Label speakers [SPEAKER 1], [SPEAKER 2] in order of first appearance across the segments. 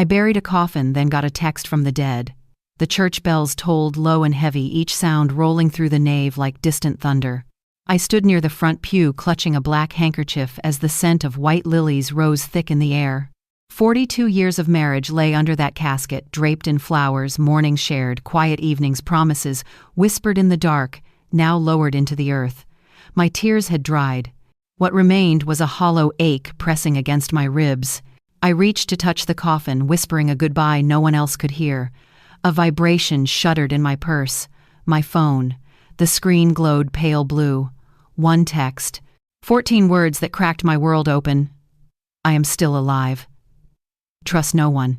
[SPEAKER 1] I buried a coffin, then got a text from the dead. The church bells tolled low and heavy, each sound rolling through the nave like distant thunder. I stood near the front pew, clutching a black handkerchief as the scent of white lilies rose thick in the air. 42 years of marriage lay under that casket, draped in flowers, mornings shared, quiet evenings, promises, whispered in the dark, now lowered into the earth. My tears had dried. What remained was a hollow ache pressing against my ribs. I reached to touch the coffin, whispering a goodbye no one else could hear. A vibration shuddered in my purse. My phone. The screen glowed pale blue. One text. 14 words that cracked my world open. I am still alive. Trust no one.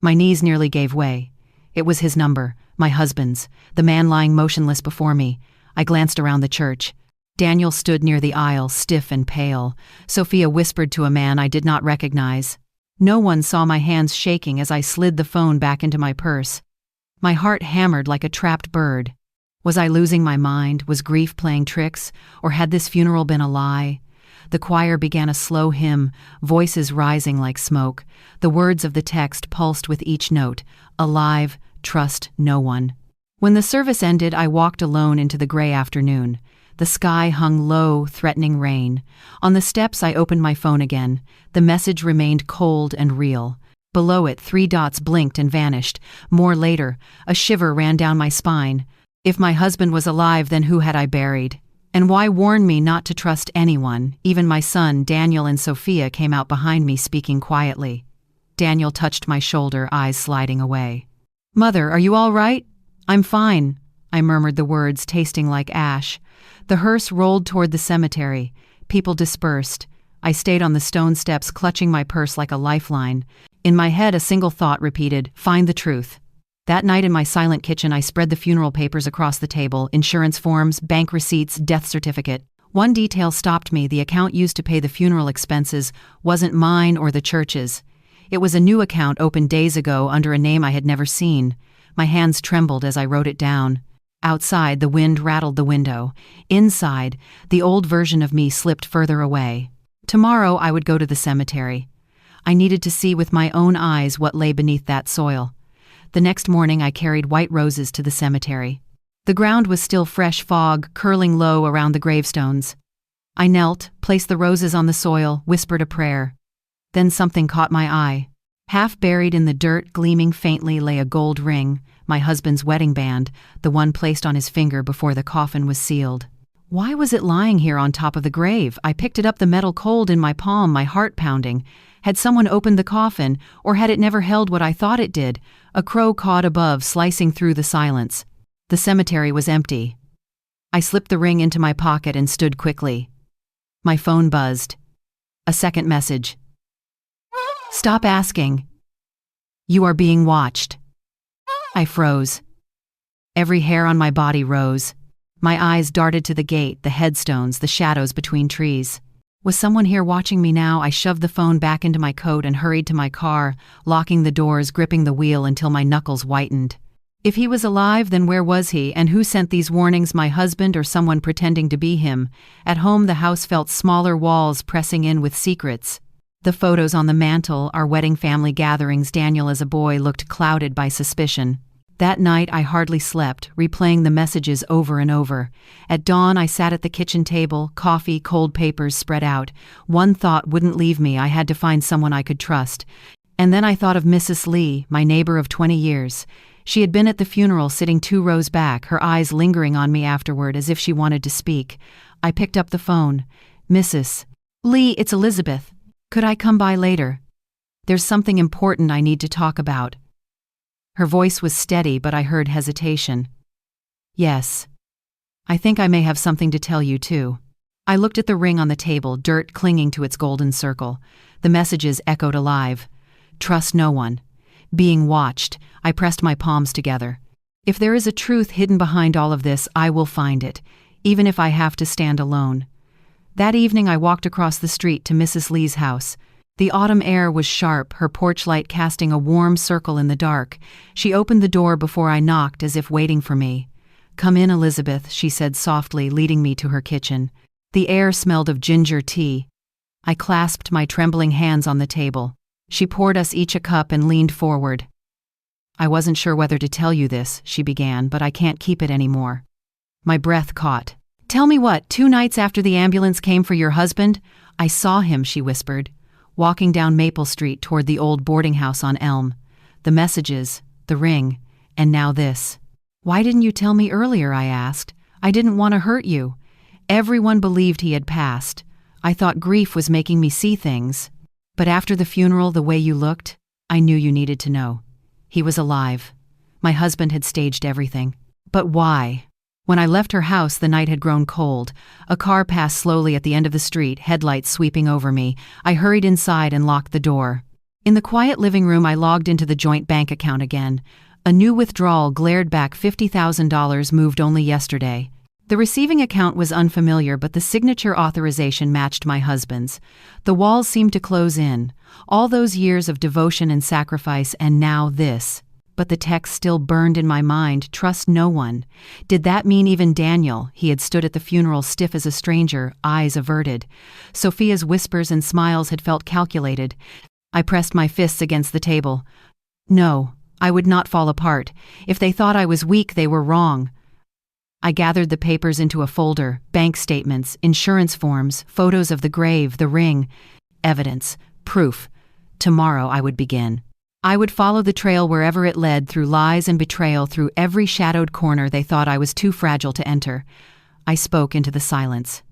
[SPEAKER 1] My knees nearly gave way. It was his number, my husband's, the man lying motionless before me. I glanced around the church. Daniel stood near the aisle, stiff and pale. Sophia whispered to a man I did not recognize. No one saw my hands shaking as I slid the phone back into my purse. My heart hammered like a trapped bird. Was I losing my mind? Was grief playing tricks? Or had this funeral been a lie? The choir began a slow hymn, voices rising like smoke. The words of the text pulsed with each note. Alive, trust no one. When the service ended, I walked alone into the gray afternoon. The sky hung low, threatening rain. On the steps, I opened my phone again. The message remained cold and real. Below it, 3 dots blinked and vanished. More later, a shiver ran down my spine. If my husband was alive, then who had I buried? And why warn me not to trust anyone? Even my son, Daniel, and Sophia came out behind me, speaking quietly. Daniel touched my shoulder, eyes sliding away. "Mother, are you all right?" "I'm fine," I murmured the words, tasting like ash. The hearse rolled toward the cemetery. People dispersed. I stayed on the stone steps, clutching my purse like a lifeline. In my head, a single thought repeated, "Find the truth." That night in my silent kitchen, I spread the funeral papers across the table, insurance forms, bank receipts, death certificate. One detail stopped me. The account used to pay the funeral expenses wasn't mine or the church's. It was a new account opened days ago under a name I had never seen. My hands trembled as I wrote it down. Outside, the wind rattled the window. Inside, the old version of me slipped further away. Tomorrow I would go to the cemetery. I needed to see with my own eyes what lay beneath that soil. The next morning I carried white roses to the cemetery. The ground was still fresh fog, curling low around the gravestones. I knelt, placed the roses on the soil, whispered a prayer. Then something caught my eye. Half buried in the dirt, gleaming faintly, lay a gold ring, my husband's wedding band, the one placed on his finger before the coffin was sealed. Why was it lying here on top of the grave? I picked it up, the metal cold in my palm, my heart pounding. Had someone opened the coffin, or had it never held what I thought it did? A crow cawed above, slicing through the silence. The cemetery was empty. I slipped the ring into my pocket and stood quickly. My phone buzzed. A second message. "Stop asking. You are being watched." I froze. Every hair on my body rose. My eyes darted to the gate, the headstones, the shadows between trees. Was someone here watching me now? I shoved the phone back into my coat and hurried to my car, locking the doors, gripping the wheel until my knuckles whitened. If he was alive, then where was he, and who sent these warnings, my husband or someone pretending to be him? At home, the house felt smaller walls pressing in with secrets. The photos on the mantel, our wedding family gatherings, Daniel as a boy, looked clouded by suspicion. That night I hardly slept, replaying the messages over and over. At dawn I sat at the kitchen table, coffee, cold papers spread out. One thought wouldn't leave me: I had to find someone I could trust. And then I thought of Mrs. Lee, my neighbor of 20 years. She had been at the funeral, sitting 2 rows back, her eyes lingering on me afterward as if she wanted to speak. I picked up the phone. "Mrs. Lee, it's Elizabeth. Could I come by later? There's something important I need to talk about." Her voice was steady, but I heard hesitation. "Yes. I think I may have something to tell you, too." I looked at the ring on the table, dirt clinging to its golden circle. The messages echoed alive. "Trust no one. Being watched." I pressed my palms together. If there is a truth hidden behind all of this, I will find it, even if I have to stand alone. That evening I walked across the street to Mrs. Lee's house. The autumn air was sharp, her porch light casting a warm circle in the dark. She opened the door before I knocked, as if waiting for me. "Come in, Elizabeth," she said softly, leading me to her kitchen. The air smelled of ginger tea. I clasped my trembling hands on the table. She poured us each a cup and leaned forward. "I wasn't sure whether to tell you this," she began, "but I can't keep it anymore." My breath caught. "Tell me what, 2 nights after the ambulance came for your husband?" "I saw him," she whispered, walking down Maple Street toward the old boarding house on Elm. "The messages, the ring, and now this." "Why didn't you tell me earlier?" I asked. "I didn't want to hurt you." "Everyone believed he had passed. I thought grief was making me see things. But after the funeral, the way you looked, I knew you needed to know. He was alive. My husband had staged everything. But why?" When I left her house, the night had grown cold. A car passed slowly at the end of the street, headlights sweeping over me. I hurried inside and locked the door. In the quiet living room, I logged into the joint bank account again. A new withdrawal glared back, $50,000 moved only yesterday. The receiving account was unfamiliar, but the signature authorization matched my husband's. The walls seemed to close in. All those years of devotion and sacrifice, and now this. But the text still burned in my mind, "Trust no one." Did that mean even Daniel? He had stood at the funeral stiff as a stranger, eyes averted. Sophia's whispers and smiles had felt calculated. I pressed my fists against the table. No, I would not fall apart. If they thought I was weak, they were wrong. I gathered the papers into a folder: bank statements, insurance forms, photos of the grave, the ring. Evidence, proof. Tomorrow I would begin. I would follow the trail wherever it led, through lies and betrayal, through every shadowed corner they thought I was too fragile to enter. I spoke into the silence.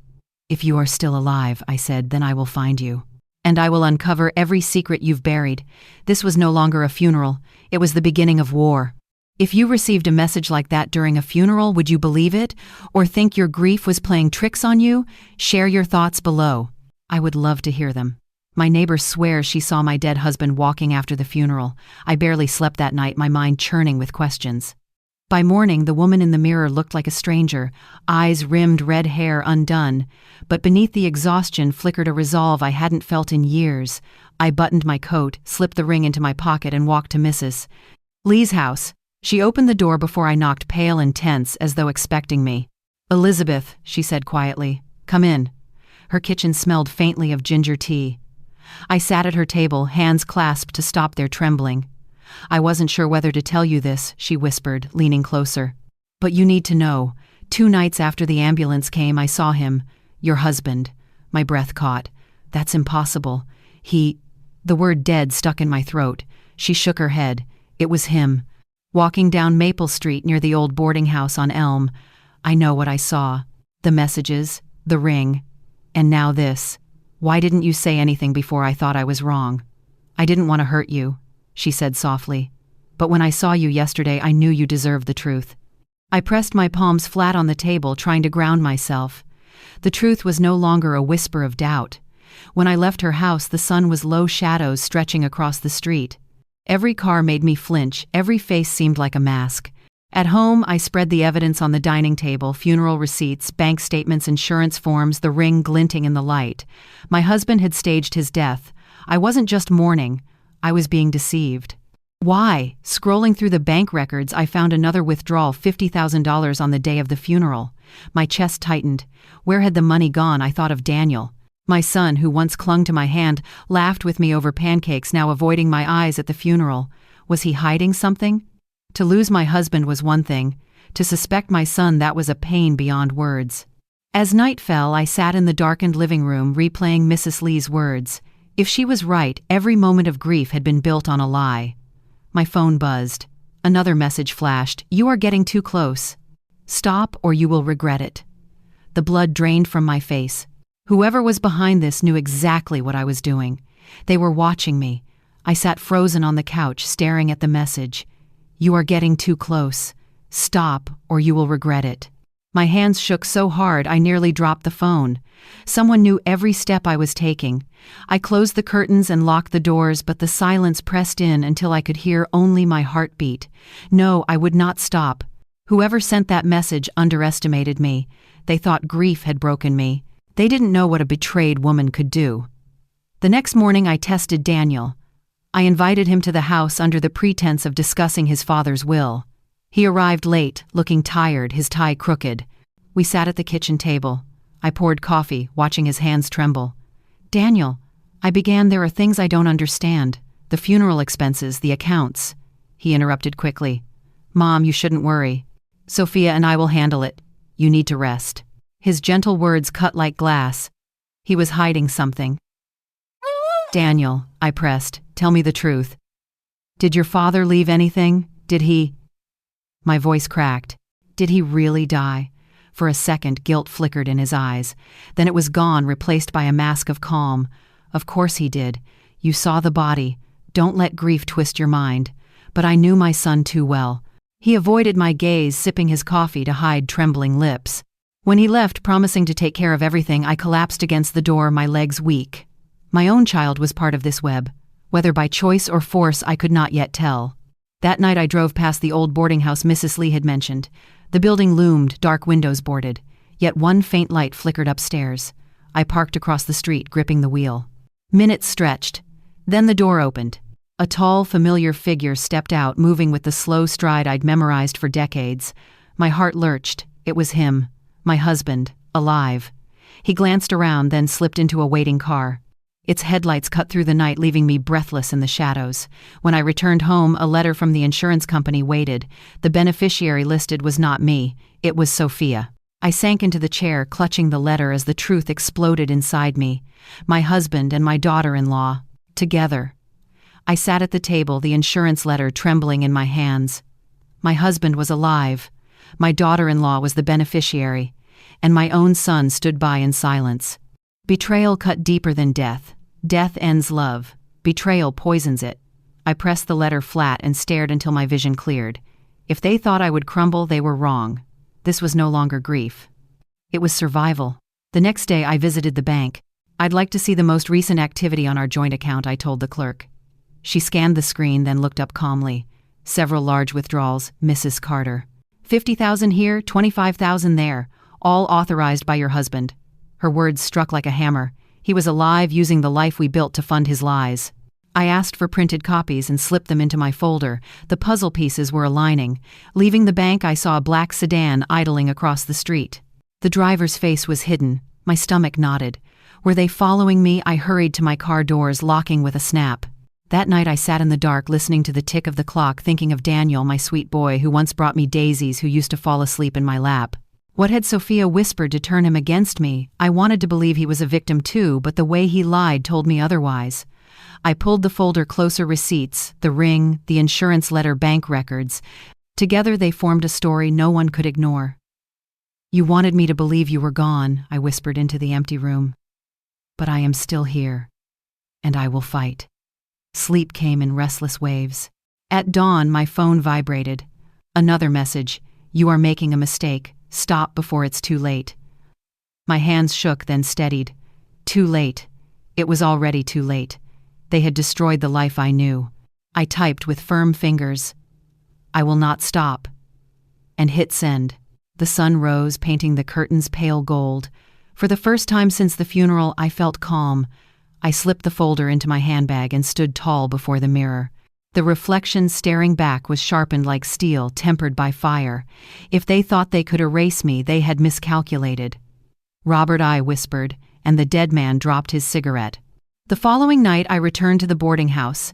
[SPEAKER 1] "If you are still alive," I said, "then I will find you. And I will uncover every secret you've buried." This was no longer a funeral. It was the beginning of war. If you received a message like that during a funeral, would you believe it? Or think your grief was playing tricks on you? Share your thoughts below. I would love to hear them. My neighbor swears she saw my dead husband walking after the funeral. I barely slept that night, my mind churning with questions. By morning, the woman in the mirror looked like a stranger, eyes rimmed, red hair undone. But beneath the exhaustion flickered a resolve I hadn't felt in years. I buttoned my coat, slipped the ring into my pocket, and walked to Mrs. Lee's house. She opened the door before I knocked, pale and tense, as though expecting me. "Elizabeth," she said quietly, "come in." Her kitchen smelled faintly of ginger tea. I sat at her table, hands clasped to stop their trembling. "I wasn't sure whether to tell you this," she whispered, leaning closer. "But you need to know. 2 nights after the ambulance came, I saw him. Your husband." My breath caught. "That's impossible. The word dead stuck in my throat. She shook her head. "It was him. Walking down Maple Street near the old boarding house on Elm. I know what I saw. The messages, the ring, and now this. Why didn't you say anything before I thought I was wrong?" "I didn't want to hurt you," she said softly. "But when I saw you yesterday, I knew you deserved the truth." I pressed my palms flat on the table, trying to ground myself. The truth was no longer a whisper of doubt. When I left her house, the sun was low shadows stretching across the street. Every car made me flinch, every face seemed like a mask. At home, I spread the evidence on the dining table: funeral receipts, bank statements, insurance forms, the ring glinting in the light. My husband had staged his death. I wasn't just mourning, I was being deceived. Why? Scrolling through the bank records, I found another withdrawal, $50,000 on the day of the funeral. My chest tightened. Where had the money gone? I thought of Daniel. My son, who once clung to my hand, laughed with me over pancakes, now avoiding my eyes at the funeral. Was he hiding something? To lose my husband was one thing. To suspect my son, that was a pain beyond words. As night fell, I sat in the darkened living room, replaying Mrs. Lee's words. If she was right, every moment of grief had been built on a lie. My phone buzzed. Another message flashed. "You are getting too close. Stop, or you will regret it." The blood drained from my face. Whoever was behind this knew exactly what I was doing. They were watching me. I sat frozen on the couch, staring at the message. "You are getting too close. Stop, or you will regret it." My hands shook so hard I nearly dropped the phone. Someone knew every step I was taking. I closed the curtains and locked the doors, but the silence pressed in until I could hear only my heartbeat. No, I would not stop. Whoever sent that message underestimated me. They thought grief had broken me. They didn't know what a betrayed woman could do. The next morning I tested Daniel. I invited him to the house under the pretense of discussing his father's will. He arrived late, looking tired, his tie crooked. We sat at the kitchen table. I poured coffee, watching his hands tremble. "Daniel," I began, "There are things I don't understand. The funeral expenses, the accounts." He interrupted quickly. "Mom, you shouldn't worry. Sophia and I will handle it. You need to rest." His gentle words cut like glass. He was hiding something. "Daniel," I pressed, "tell me the truth. Did your father leave anything? Did he—" My voice cracked. Did he really die? For a second, guilt flickered in his eyes. Then it was gone, replaced by a mask of calm. "Of course he did. You saw the body. Don't let grief twist your mind." But I knew my son too well. He avoided my gaze, sipping his coffee to hide trembling lips. When he left, promising to take care of everything, I collapsed against the door, my legs weak. My own child was part of this web. Whether by choice or force, I could not yet tell. That night I drove past the old boarding house Mrs. Lee had mentioned. The building loomed, dark windows boarded. Yet one faint light flickered upstairs. I parked across the street, gripping the wheel. Minutes stretched. Then the door opened. A tall, familiar figure stepped out, moving with the slow stride I'd memorized for decades. My heart lurched. It was him. My husband. Alive. He glanced around, then slipped into a waiting car. Its headlights cut through the night, leaving me breathless in the shadows. When I returned home, a letter from the insurance company waited. The beneficiary listed was not me. It was Sophia. I sank into the chair, clutching the letter as the truth exploded inside me. My husband and my daughter-in-law. Together. I sat at the table, the insurance letter trembling in my hands. My husband was alive. My daughter-in-law was the beneficiary. And my own son stood by in silence. Betrayal cut deeper than death. Death ends love. Betrayal poisons it. I pressed the letter flat and stared until my vision cleared. If they thought I would crumble, they were wrong. This was no longer grief. It was survival. The next day I visited the bank. "I'd like to see the most recent activity on our joint account," I told the clerk. She scanned the screen, then looked up calmly. Several large withdrawals, Mrs. Carter. 50,000 here, 25,000 there, all authorized by your husband. Her words struck like a hammer. He was alive, using the life we built to fund his lies. I asked for printed copies and slipped them into my folder. The puzzle pieces were aligning. Leaving the bank, I saw a black sedan idling across the street. The driver's face was hidden. My stomach knotted. Were they following me? I hurried to my car doors, locking with a snap. That night I sat in the dark, listening to the tick of the clock, thinking of Daniel, my sweet boy, who once brought me daisies, who used to fall asleep in my lap. What had Sophia whispered to turn him against me? I wanted to believe he was a victim too, but the way he lied told me otherwise. I pulled the folder closer, receipts, the ring, the insurance letter, bank records. Together they formed a story no one could ignore. "You wanted me to believe you were gone," I whispered into the empty room. "But I am still here, and I will fight." Sleep came in restless waves. At dawn, my phone vibrated. Another message: "You are making a mistake. Stop before it's too late." My hands shook, then steadied. Too late. It was already too late. They had destroyed the life I knew. I typed with firm fingers, "I will not stop," and hit send. The sun rose, painting the curtains pale gold. For the first time since the funeral, I felt calm. I slipped the folder into my handbag and stood tall before the mirror. The reflection staring back was sharpened like steel, tempered by fire. If they thought they could erase me, they had miscalculated. "Robert," I whispered, and the dead man dropped his cigarette. The following night, I returned to the boarding house.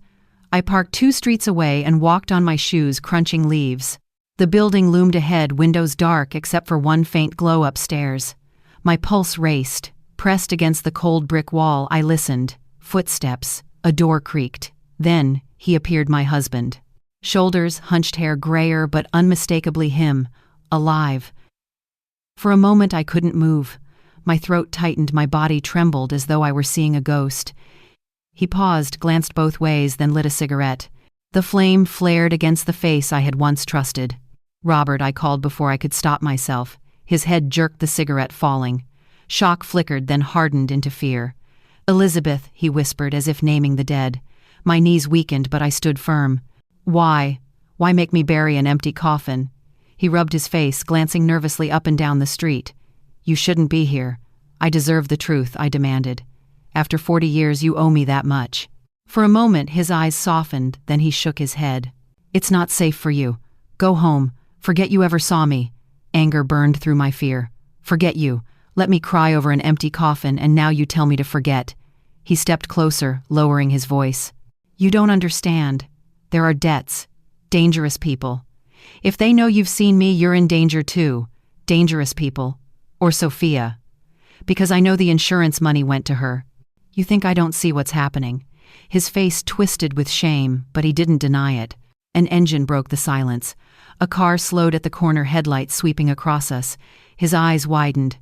[SPEAKER 1] I parked 2 streets away and walked on my shoes, crunching leaves. The building loomed ahead, windows dark except for one faint glow upstairs. My pulse raced. Pressed against the cold brick wall, I listened. Footsteps. A door creaked. Then he appeared, my husband. Shoulders, hunched hair, grayer, but unmistakably him. Alive. For a moment I couldn't move. My throat tightened, my body trembled as though I were seeing a ghost. He paused, glanced both ways, then lit a cigarette. The flame flared against the face I had once trusted. "Robert," I called before I could stop myself. His head jerked, the cigarette falling. Shock flickered, then hardened into fear. "Elizabeth," he whispered, as if naming the dead. My knees weakened, but I stood firm. Why? Why make me bury an empty coffin?" He rubbed his face, glancing nervously up and down the street. "You shouldn't be here. I deserve the truth," I demanded. "After 40 years, you owe me that much." For a moment, his eyes softened, then he shook his head. "It's not safe for you. Go home. Forget you ever saw me." Anger burned through my fear. "Forget you. Let me cry over an empty coffin, and now you tell me to forget." He stepped closer, lowering his voice. You don't understand. There are debts. Dangerous people. If they know you've seen me, you're in danger too. Dangerous people. Or Sophia. Because I know the insurance money went to her. You think I don't see what's happening? His face twisted with shame, but he didn't deny it. An engine broke the silence. A car slowed at the corner, headlights sweeping across us. His eyes widened.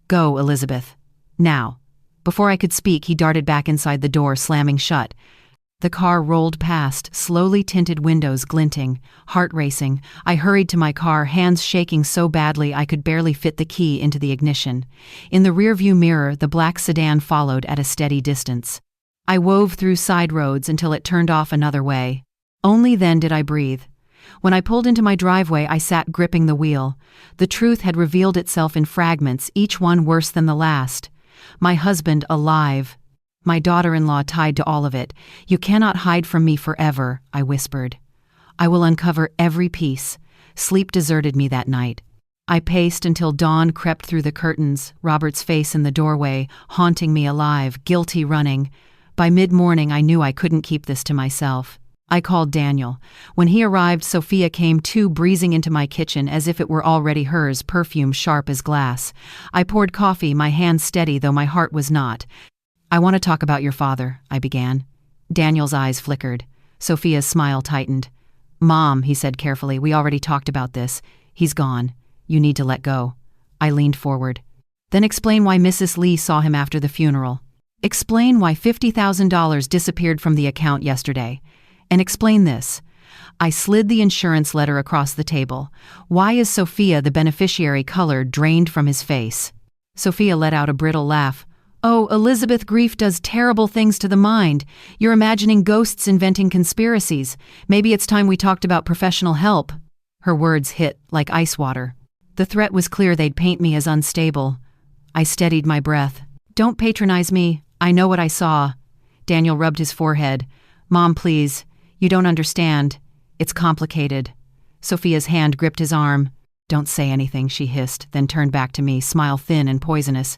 [SPEAKER 1] Go, Elizabeth. Now. Before I could speak, he darted back inside the door, slamming shut. The car rolled past, slowly tinted windows glinting, heart racing. I hurried to my car, hands shaking so badly I could barely fit the key into the ignition. In the rearview mirror, the black sedan followed at a steady distance. I wove through side roads until it turned off another way. Only then did I breathe. When I pulled into my driveway, I sat gripping the wheel. The truth had revealed itself in fragments, each one worse than the last. My husband alive. My daughter-in-law tied to all of it. You cannot hide from me forever, I whispered. I will uncover every piece. Sleep deserted me that night. I paced until dawn crept through the curtains, Robert's face in the doorway, haunting me alive, guilty running. By mid-morning, I knew I couldn't keep this to myself. I called Daniel. When he arrived, Sophia came too, breezing into my kitchen as if it were already hers, perfume sharp as glass. I poured coffee, my hand steady, though my heart was not. I want to talk about your father, I began. Daniel's eyes flickered. Sophia's smile tightened. Mom, he said carefully, we already talked about this. He's gone. You need to let go. I leaned forward. Then explain why Mrs. Lee saw him after the funeral. Explain why $50,000 disappeared from the account yesterday. And explain this. I slid the insurance letter across the table. Why is Sophia, the beneficiary, color drained from his face? Sophia let out a brittle laugh. Oh, Elizabeth, grief does terrible things to the mind. You're imagining ghosts inventing conspiracies. Maybe it's time we talked about professional help. Her words hit like ice water. The threat was clear, they'd paint me as unstable. I steadied my breath. Don't patronize me. I know what I saw. Daniel rubbed his forehead. Mom, please. You don't understand. It's complicated. Sophia's hand gripped his arm. Don't say anything, she hissed, then turned back to me, smile thin and poisonous.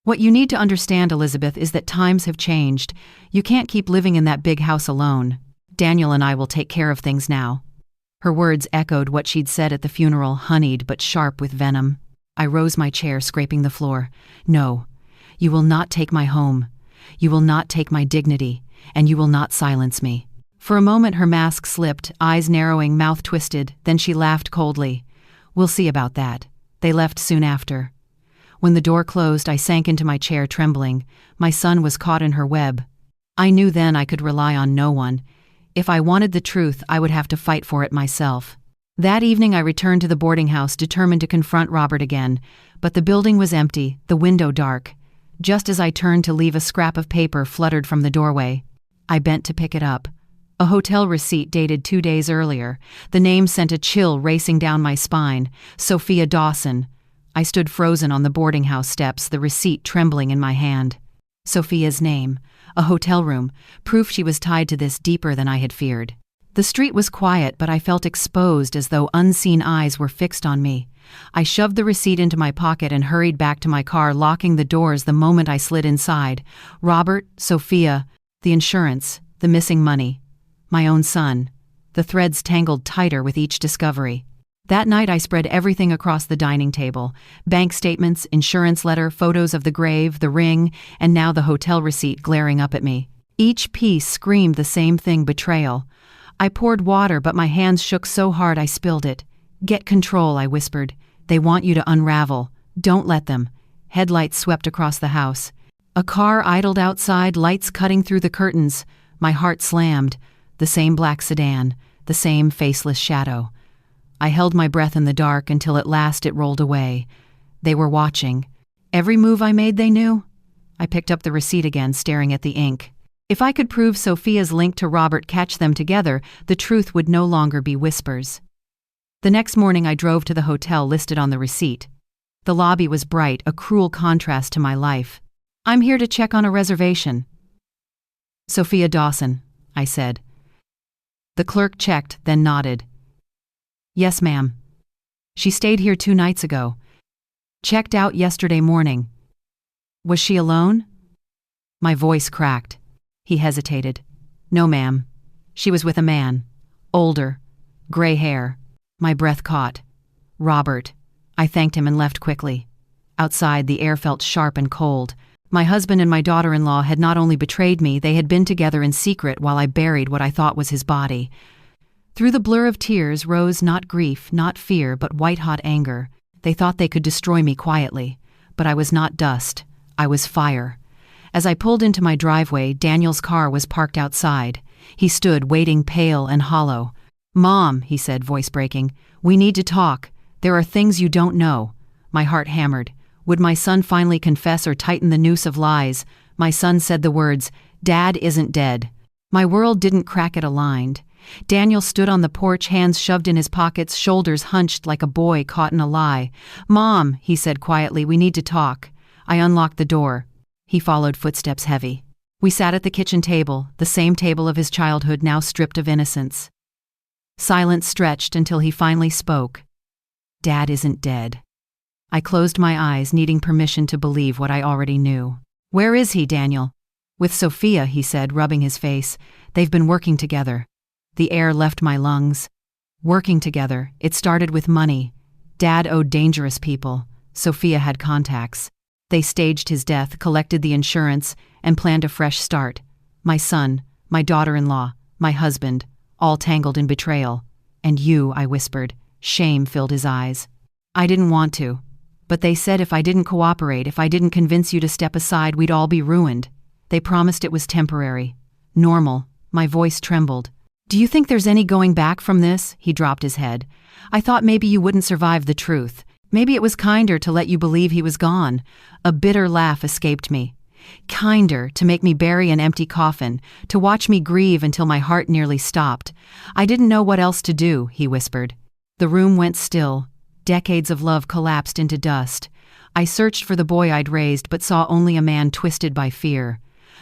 [SPEAKER 1] What you need to understand, Elizabeth, is that times have changed. You can't keep living in that big house alone. Daniel and I will take care of things now. Her words echoed what she'd said at the funeral, honeyed but sharp with venom. I rose my chair, scraping the floor. No, you will not take my home. You will not take my dignity, and you will not silence me. For a moment her mask slipped, eyes narrowing, mouth twisted, then she laughed coldly. We'll see about that. They left soon after. When the door closed, I sank into my chair, trembling. My son was caught in her web. I knew then I could rely on no one. If I wanted the truth, I would have to fight for it myself. That evening I returned to the boarding house, determined to confront Robert again. But the building was empty, the window dark. Just as I turned to leave, a scrap of paper fluttered from the doorway. I bent to pick it up. A hotel receipt dated 2 days earlier. The name sent a chill racing down my spine. Sophia Dawson. I stood frozen on the boarding house steps, the receipt trembling in my hand. Sophia's name. A hotel room. Proof she was tied to this deeper than I had feared. The street was quiet, but I felt exposed, as though unseen eyes were fixed on me. I shoved the receipt into my pocket and hurried back to my car, locking the doors the moment I slid inside. Robert, Sophia, the insurance, the missing money. My own son. The threads tangled tighter with each discovery. That night I spread everything across the dining table. Bank statements, insurance letter, photos of the grave, the ring, and now the hotel receipt glaring up at me. Each piece screamed the same thing: betrayal. I poured water, but my hands shook so hard I spilled it. Get control, I whispered. They want you to unravel. Don't let them. Headlights swept across the house. A car idled outside, lights cutting through the curtains. My heart slammed. The same black sedan, the same faceless shadow. I held my breath in the dark until at last it rolled away. They were watching. Every move I made they knew. I picked up the receipt again, staring at the ink. If I could prove Sophia's link to Robert, catch them together, the truth would no longer be whispers. The next morning I drove to the hotel listed on the receipt. The lobby was bright, a cruel contrast to my life. I'm here to check on a reservation. Sophia Dawson, I said. The clerk checked, then nodded. Yes, ma'am. She stayed here 2 nights ago. Checked out yesterday morning. Was she alone? My voice cracked. He hesitated. No, ma'am. She was with a man. Older. Gray hair. My breath caught. Robert. I thanked him and left quickly. Outside, the air felt sharp and cold. My husband and my daughter-in-law had not only betrayed me, they had been together in secret while I buried what I thought was his body. Through the blur of tears rose not grief, not fear, but white-hot anger. They thought they could destroy me quietly. But I was not dust. I was fire. As I pulled into my driveway, Daniel's car was parked outside. He stood, waiting, pale and hollow. "Mom," he said, voice breaking, "we need to talk. There are things you don't know." My heart hammered. Would my son finally confess or tighten the noose of lies? My son said the words, "Dad isn't dead." My world didn't crack, it aligned. Daniel stood on the porch, hands shoved in his pockets, shoulders hunched like a boy caught in a lie. "Mom," he said quietly, "we need to talk." I unlocked the door. He followed, footsteps heavy. We sat at the kitchen table, the same table of his childhood now stripped of innocence. Silence stretched until he finally spoke. "Dad isn't dead." I closed my eyes, needing permission to believe what I already knew. "Where is he, Daniel?" "With Sophia," he said, rubbing his face. "They've been working together." The air left my lungs. Working together. It started with money. Dad owed dangerous people. Sophia had contacts. They staged his death, collected the insurance, and planned a fresh start. My son, my daughter-in-law, my husband, all tangled in betrayal. "And you," I whispered. Shame filled his eyes. "I didn't want to. But they said if I didn't cooperate, if I didn't convince you to step aside, we'd all be ruined. They promised it was temporary. Normal." My voice trembled. "Do you think there's any going back from this?" He dropped his head. "I thought maybe you wouldn't survive the truth. Maybe it was kinder to let you believe he was gone." A bitter laugh escaped me. "Kinder to make me bury an empty coffin, to watch me grieve until my heart nearly stopped. I didn't know what else to do," he whispered. The room went still. Decades of love collapsed into dust. I searched for the boy I'd raised, but saw only a man twisted by fear.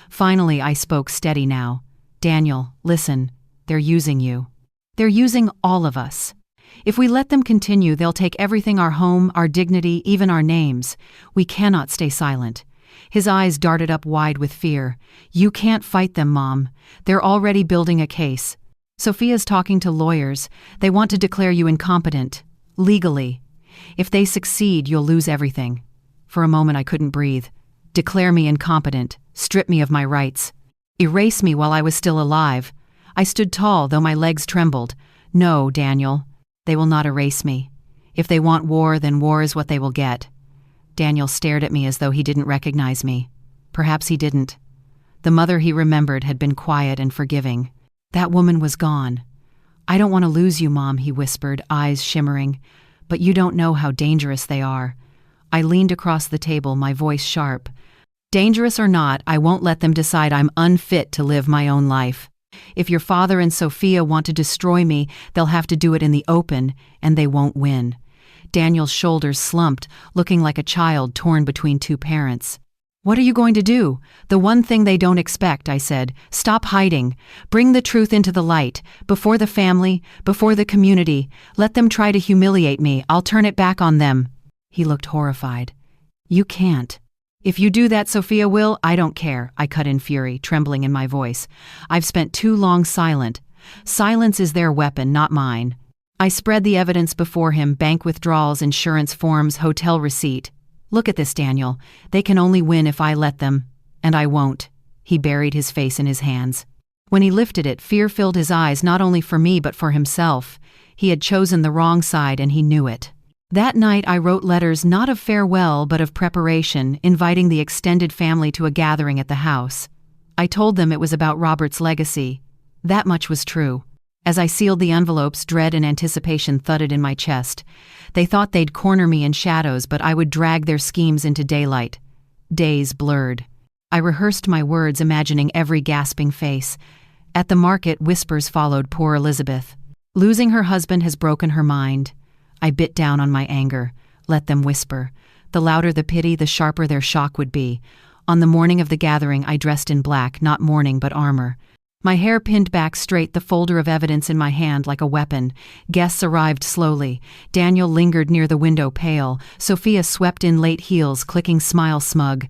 [SPEAKER 1] Finally, I spoke, steady now. "Daniel, listen. They're using you. They're using all of us. If we let them continue, they'll take everything: our home, our dignity, even our names. We cannot stay silent." His eyes darted up wide with fear. "You can't fight them, Mom. They're already building a case. Sophia's talking to lawyers. They want to declare you incompetent. Legally. If they succeed, you'll lose everything." For a moment I couldn't breathe. Declare me incompetent. Strip me of my rights. Erase me while I was still alive. I stood tall, though my legs trembled. "No, Daniel. They will not erase me. If they want war, then war is what they will get." Daniel stared at me as though he didn't recognize me. Perhaps he didn't. The mother he remembered had been quiet and forgiving. That woman was gone. "I don't want to lose you, Mom," he whispered, eyes shimmering. "But you don't know how dangerous they are." I leaned across the table, my voice sharp. "Dangerous or not, I won't let them decide I'm unfit to live my own life. If your father and Sophia want to destroy me, they'll have to do it in the open, and they won't win." Daniel's shoulders slumped, looking like a child torn between two parents. "What are you going to do?" "The one thing they don't expect," I said. "Stop hiding. Bring the truth into the light. Before the family, before the community. Let them try to humiliate me. I'll turn it back on them." He looked horrified. "You can't. If you do that, Sophia will." "I don't care," I cut in fury, trembling in my voice. "I've spent too long silent. Silence is their weapon, not mine." I spread the evidence before him: bank withdrawals, insurance forms, hotel receipt. "Look at this, Daniel. They can only win if I let them. And I won't." He buried his face in his hands. When he lifted it, fear filled his eyes, not only for me but for himself. He had chosen the wrong side, and he knew it. That night I wrote letters not of farewell but of preparation, inviting the extended family to a gathering at the house. I told them it was about Robert's legacy. That much was true. As I sealed the envelopes, dread and anticipation thudded in my chest. They thought they'd corner me in shadows, but I would drag their schemes into daylight. Days blurred. I rehearsed my words, imagining every gasping face. At the market, whispers followed poor Elizabeth. Losing her husband has broken her mind. I bit down on my anger. Let them whisper. The louder the pity, the sharper their shock would be. On the morning of the gathering, I dressed in black, not mourning but armor. My hair pinned back straight, the folder of evidence in my hand like a weapon. Guests arrived slowly. Daniel lingered near the window, pale. Sophia swept in late heels, clicking smile smug.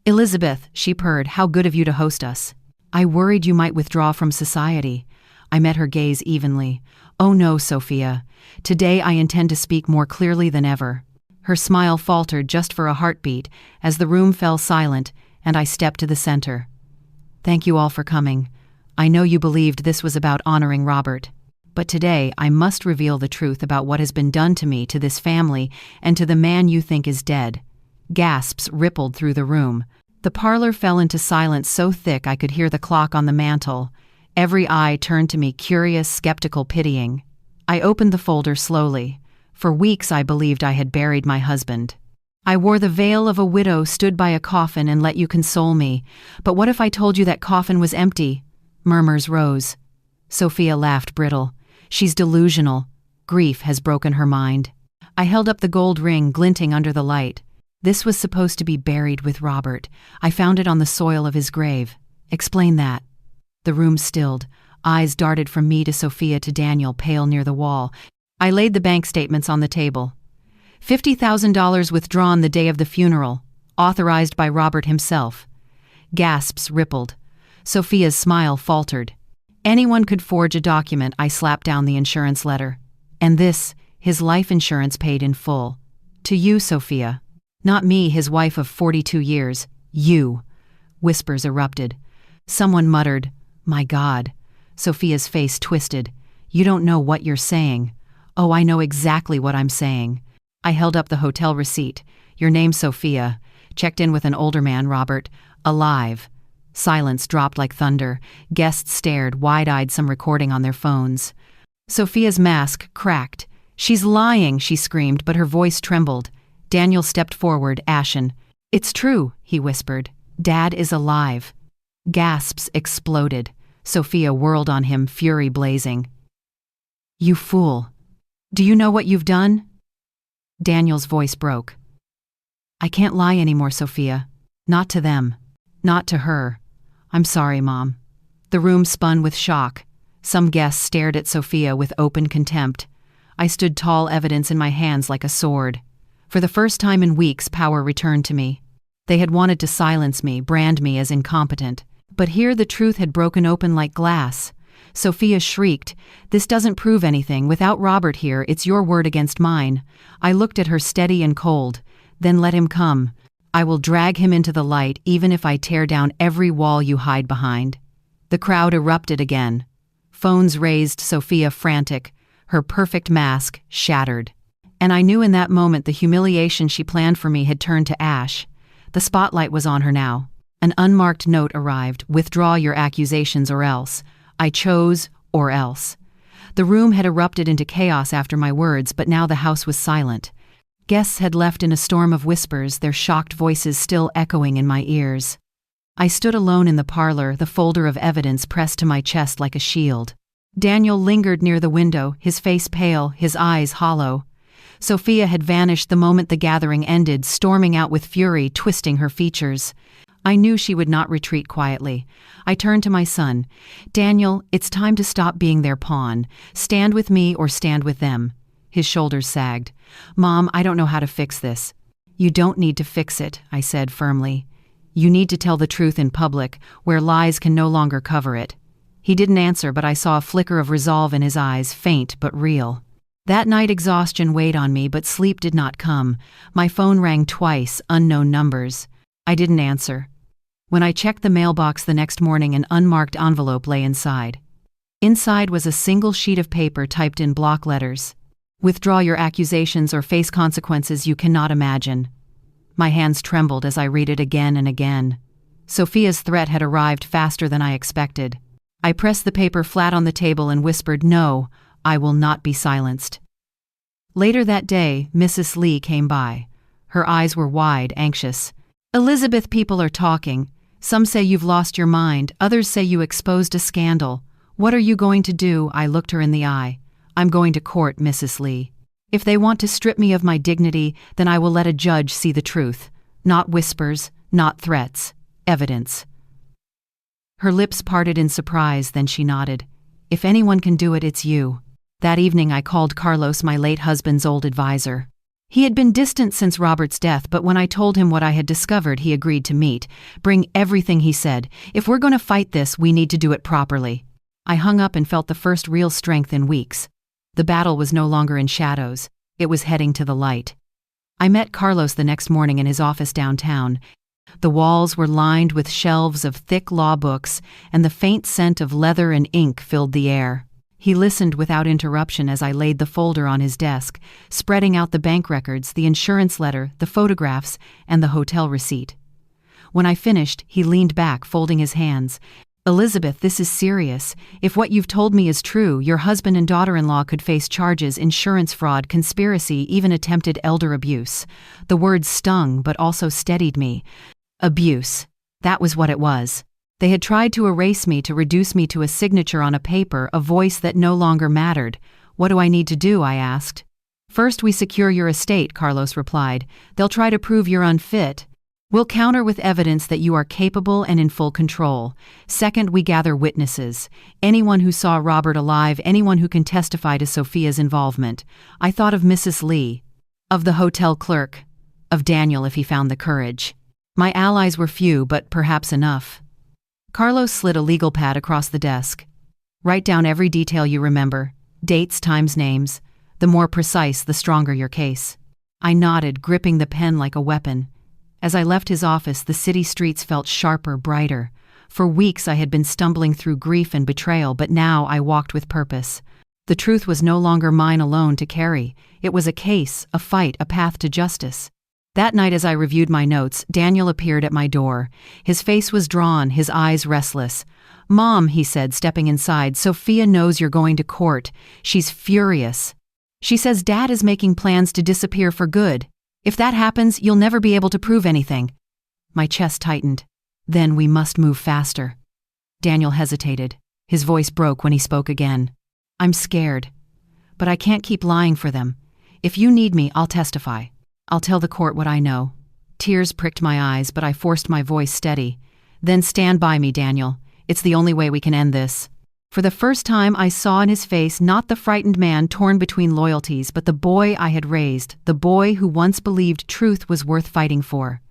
[SPEAKER 1] Elizabeth, she purred, how good of you to host us. I worried you might withdraw from society. I met her gaze evenly. Oh no, Sophia. Today I intend to speak more clearly than ever. Her smile faltered just for a heartbeat as the room fell silent and I stepped to the center. Thank you all for coming. I know you believed this was about honoring Robert. But today I must reveal the truth about what has been done to me, to this family, and to the man you think is dead. Gasps rippled through the room. The parlor fell into silence so thick I could hear the clock on the mantel. Every eye turned to me, curious, skeptical, pitying. I opened the folder slowly. For weeks I believed I had buried my husband. I wore the veil of a widow, stood by a coffin, and let you console me. But what if I told you that coffin was empty? Murmurs rose. Sophia laughed brittle. She's delusional. Grief has broken her mind. I held up the gold ring, glinting under the light. This was supposed to be buried with Robert. I found it on the soil of his grave. Explain that. The room stilled. Eyes darted from me to Sophia to Daniel, pale near the wall. I laid the bank statements on the table. $50,000 withdrawn the day of the funeral, authorized by Robert himself. Gasps rippled. Sophia's smile faltered. Anyone could forge a document. I slapped down the insurance letter. And this, his life insurance paid in full. To you, Sophia. Not me, his wife of 42 years. You. Whispers erupted. Someone muttered, "My God." Sophia's face twisted. You don't know what you're saying. Oh, I know exactly what I'm saying. I held up the hotel receipt. Your name's Sophia. Checked in with an older man, Robert. Alive. Silence dropped like thunder. Guests stared, wide-eyed, some recording on their phones. Sophia's mask cracked. She's lying, she screamed, but her voice trembled. Daniel stepped forward, ashen. It's true, he whispered. Dad is alive. Gasps exploded. Sophia whirled on him, fury blazing. You fool. Do you know what you've done? Daniel's voice broke. I can't lie anymore, Sophia. Not to them. Not to her. I'm sorry, Mom. The room spun with shock. Some guests stared at Sophia with open contempt. I stood tall, evidence in my hands like a sword. For the first time in weeks, power returned to me. They had wanted to silence me, brand me as incompetent. But here the truth had broken open like glass. Sophia shrieked, "This doesn't prove anything. Without Robert here, it's your word against mine." I looked at her steady and cold. Then let him come. I will drag him into the light, even if I tear down every wall you hide behind. The crowd erupted again. Phones raised, Sophia frantic, her perfect mask shattered. And I knew in that moment the humiliation she planned for me had turned to ash. The spotlight was on her now. An unmarked note arrived, withdraw your accusations or else. I chose, or else. The room had erupted into chaos after my words, but now the house was silent. Guests had left in a storm of whispers, their shocked voices still echoing in my ears. I stood alone in the parlor, the folder of evidence pressed to my chest like a shield. Daniel lingered near the window, his face pale, his eyes hollow. Sophia had vanished the moment the gathering ended, storming out with fury, twisting her features. I knew she would not retreat quietly. I turned to my son. Daniel, it's time to stop being their pawn. Stand with me or stand with them. His shoulders sagged. Mom, I don't know how to fix this. You don't need to fix it, I said firmly. You need to tell the truth in public, where lies can no longer cover it. He didn't answer, but I saw a flicker of resolve in his eyes, faint but real. That night exhaustion weighed on me, but sleep did not come. My phone rang twice, unknown numbers. I didn't answer. When I checked the mailbox the next morning, an unmarked envelope lay inside. Inside was a single sheet of paper typed in block letters. Withdraw your accusations or face consequences you cannot imagine. My hands trembled as I read it again and again. Sophia's threat had arrived faster than I expected. I pressed the paper flat on the table and whispered, "No, I will not be silenced." Later that day, Mrs. Lee came by. Her eyes were wide, anxious. "Elizabeth, people are talking. Some say you've lost your mind, others say you exposed a scandal. What are you going to do?" I looked her in the eye. "I'm going to court, Mrs. Lee. If they want to strip me of my dignity, then I will let a judge see the truth. Not whispers, not threats. Evidence." Her lips parted in surprise, then she nodded. "If anyone can do it, it's you." That evening I called Carlos, my late husband's old advisor. He had been distant since Robert's death, but when I told him what I had discovered, he agreed to meet. Bring everything, he said. If we're going to fight this, we need to do it properly. I hung up and felt the first real strength in weeks. The battle was no longer in shadows. It was heading to the light. I met Carlos the next morning in his office downtown. The walls were lined with shelves of thick law books, and the faint scent of leather and ink filled the air. He listened without interruption as I laid the folder on his desk, spreading out the bank records, the insurance letter, the photographs, and the hotel receipt. When I finished, he leaned back, folding his hands. Elizabeth, this is serious. If what you've told me is true, your husband and daughter-in-law could face charges: insurance fraud, conspiracy, even attempted elder abuse. The words stung, but also steadied me. Abuse. That was what it was. They had tried to erase me, to reduce me to a signature on a paper, a voice that no longer mattered. What do I need to do? I asked. First, we secure your estate, Carlos replied. They'll try to prove you're unfit. We'll counter with evidence that you are capable and in full control. Second, we gather witnesses. Anyone who saw Robert alive, anyone who can testify to Sophia's involvement. I thought of Mrs. Lee, of the hotel clerk, of Daniel if he found the courage. My allies were few, but perhaps enough. Carlos slid a legal pad across the desk. Write down every detail you remember. Dates, times, names. The more precise, the stronger your case. I nodded, gripping the pen like a weapon. As I left his office, the city streets felt sharper, brighter. For weeks I had been stumbling through grief and betrayal, but now I walked with purpose. The truth was no longer mine alone to carry. It was a case, a fight, a path to justice. That night, as I reviewed my notes, Daniel appeared at my door. His face was drawn, his eyes restless. "Mom," he said, stepping inside, "Sophia knows you're going to court. She's furious. She says Dad is making plans to disappear for good. If that happens, you'll never be able to prove anything." My chest tightened. "Then we must move faster." Daniel hesitated. His voice broke when he spoke again. "I'm scared. But I can't keep lying for them. If you need me, I'll testify. I'll tell the court what I know." Tears pricked my eyes, but I forced my voice steady. "Then stand by me, Daniel. It's the only way we can end this." For the first time, I saw in his face not the frightened man torn between loyalties, but the boy I had raised, the boy who once believed truth was worth fighting for.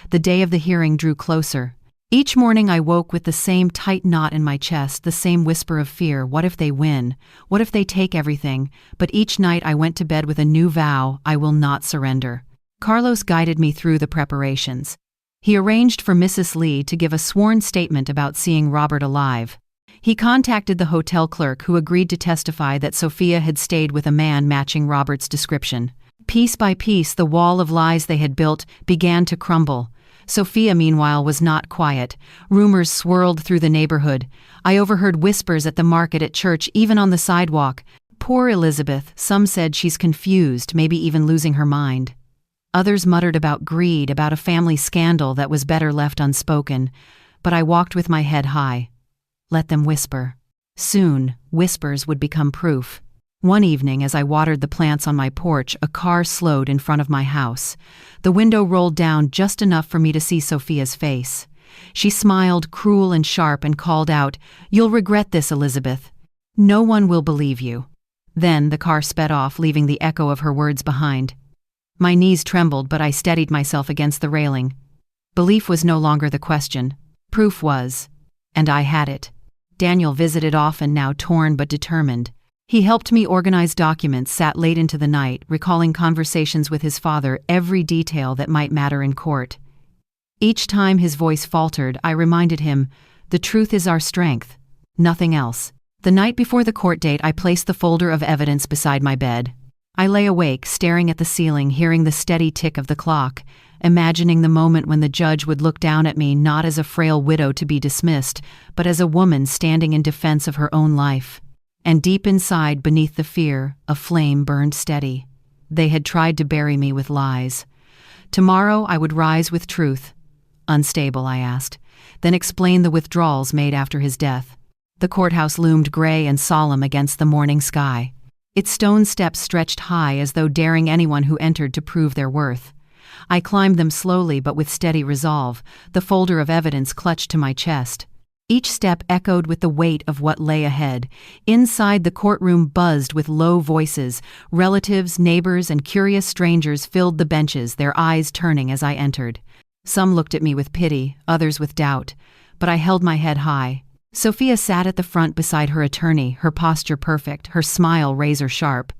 [SPEAKER 1] The day of the hearing drew closer. Each morning I woke with the same tight knot in my chest, the same whisper of fear. What if they win? What if they take everything? But each night I went to bed with a new vow: I will not surrender. Carlos guided me through the preparations. He arranged for Mrs. Lee to give a sworn statement about seeing Robert alive. He contacted the hotel clerk, who agreed to testify that Sophia had stayed with a man matching Robert's description. Piece by piece, the wall of lies they had built began to crumble. Sophia, meanwhile, was not quiet. Rumors swirled through the neighborhood. I overheard whispers at the market, at church, even on the sidewalk. Poor Elizabeth, some said she's confused, maybe even losing her mind. Others muttered about greed, about a family scandal that was better left unspoken. But I walked with my head high. Let them whisper. Soon, whispers would become proof. One evening, as I watered the plants on my porch, a car slowed in front of my house. The window rolled down just enough for me to see Sophia's face. She smiled, cruel and sharp, and called out, "You'll regret this, Elizabeth. No one will believe you." Then the car sped off, leaving the echo of her words behind. My knees trembled, but I steadied myself against the railing. Belief was no longer the question. Proof was. And I had it. Daniel visited often, now torn but determined. He helped me organize documents, sat late into the night, recalling conversations with his father, every detail that might matter in court. Each time his voice faltered, I reminded him, the truth is our strength, nothing else. The night before the court date, I placed the folder of evidence beside my bed. I lay awake, staring at the ceiling, hearing the steady tick of the clock, imagining the moment when the judge would look down at me not as a frail widow to be dismissed, but as a woman standing in defense of her own life. And deep inside, beneath the fear, a flame burned steady. They had tried to bury me with lies. Tomorrow I would rise with truth. Unstable, I asked, then explain the withdrawals made after his death. The courthouse loomed gray and solemn against the morning sky. Its stone steps stretched high, as though daring anyone who entered to prove their worth. I climbed them slowly but with steady resolve, the folder of evidence clutched to my chest. Each step echoed with the weight of what lay ahead. Inside, the courtroom buzzed with low voices. Relatives, neighbors, and curious strangers filled the benches, their eyes turning as I entered. Some looked at me with pity, others with doubt. But I held my head high. Sophia sat at the front beside her attorney, her posture perfect, her smile razor-sharp.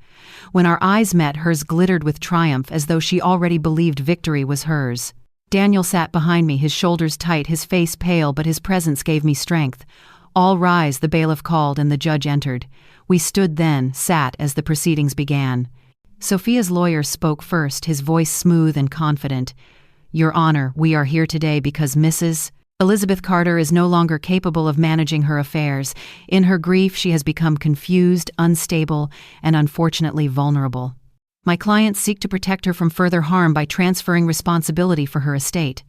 [SPEAKER 1] When our eyes met, hers glittered with triumph, as though she already believed victory was hers. Daniel sat behind me, his shoulders tight, his face pale, but his presence gave me strength. "All rise," the bailiff called, and the judge entered. We stood then, sat as the proceedings began. Sophia's lawyer spoke first, his voice smooth and confident. "Your Honor, we are here today because Mrs. Elizabeth Carter is no longer capable of managing her affairs. In her grief, she has become confused, unstable, and unfortunately vulnerable. My clients seek to protect her from further harm by transferring responsibility for her estate."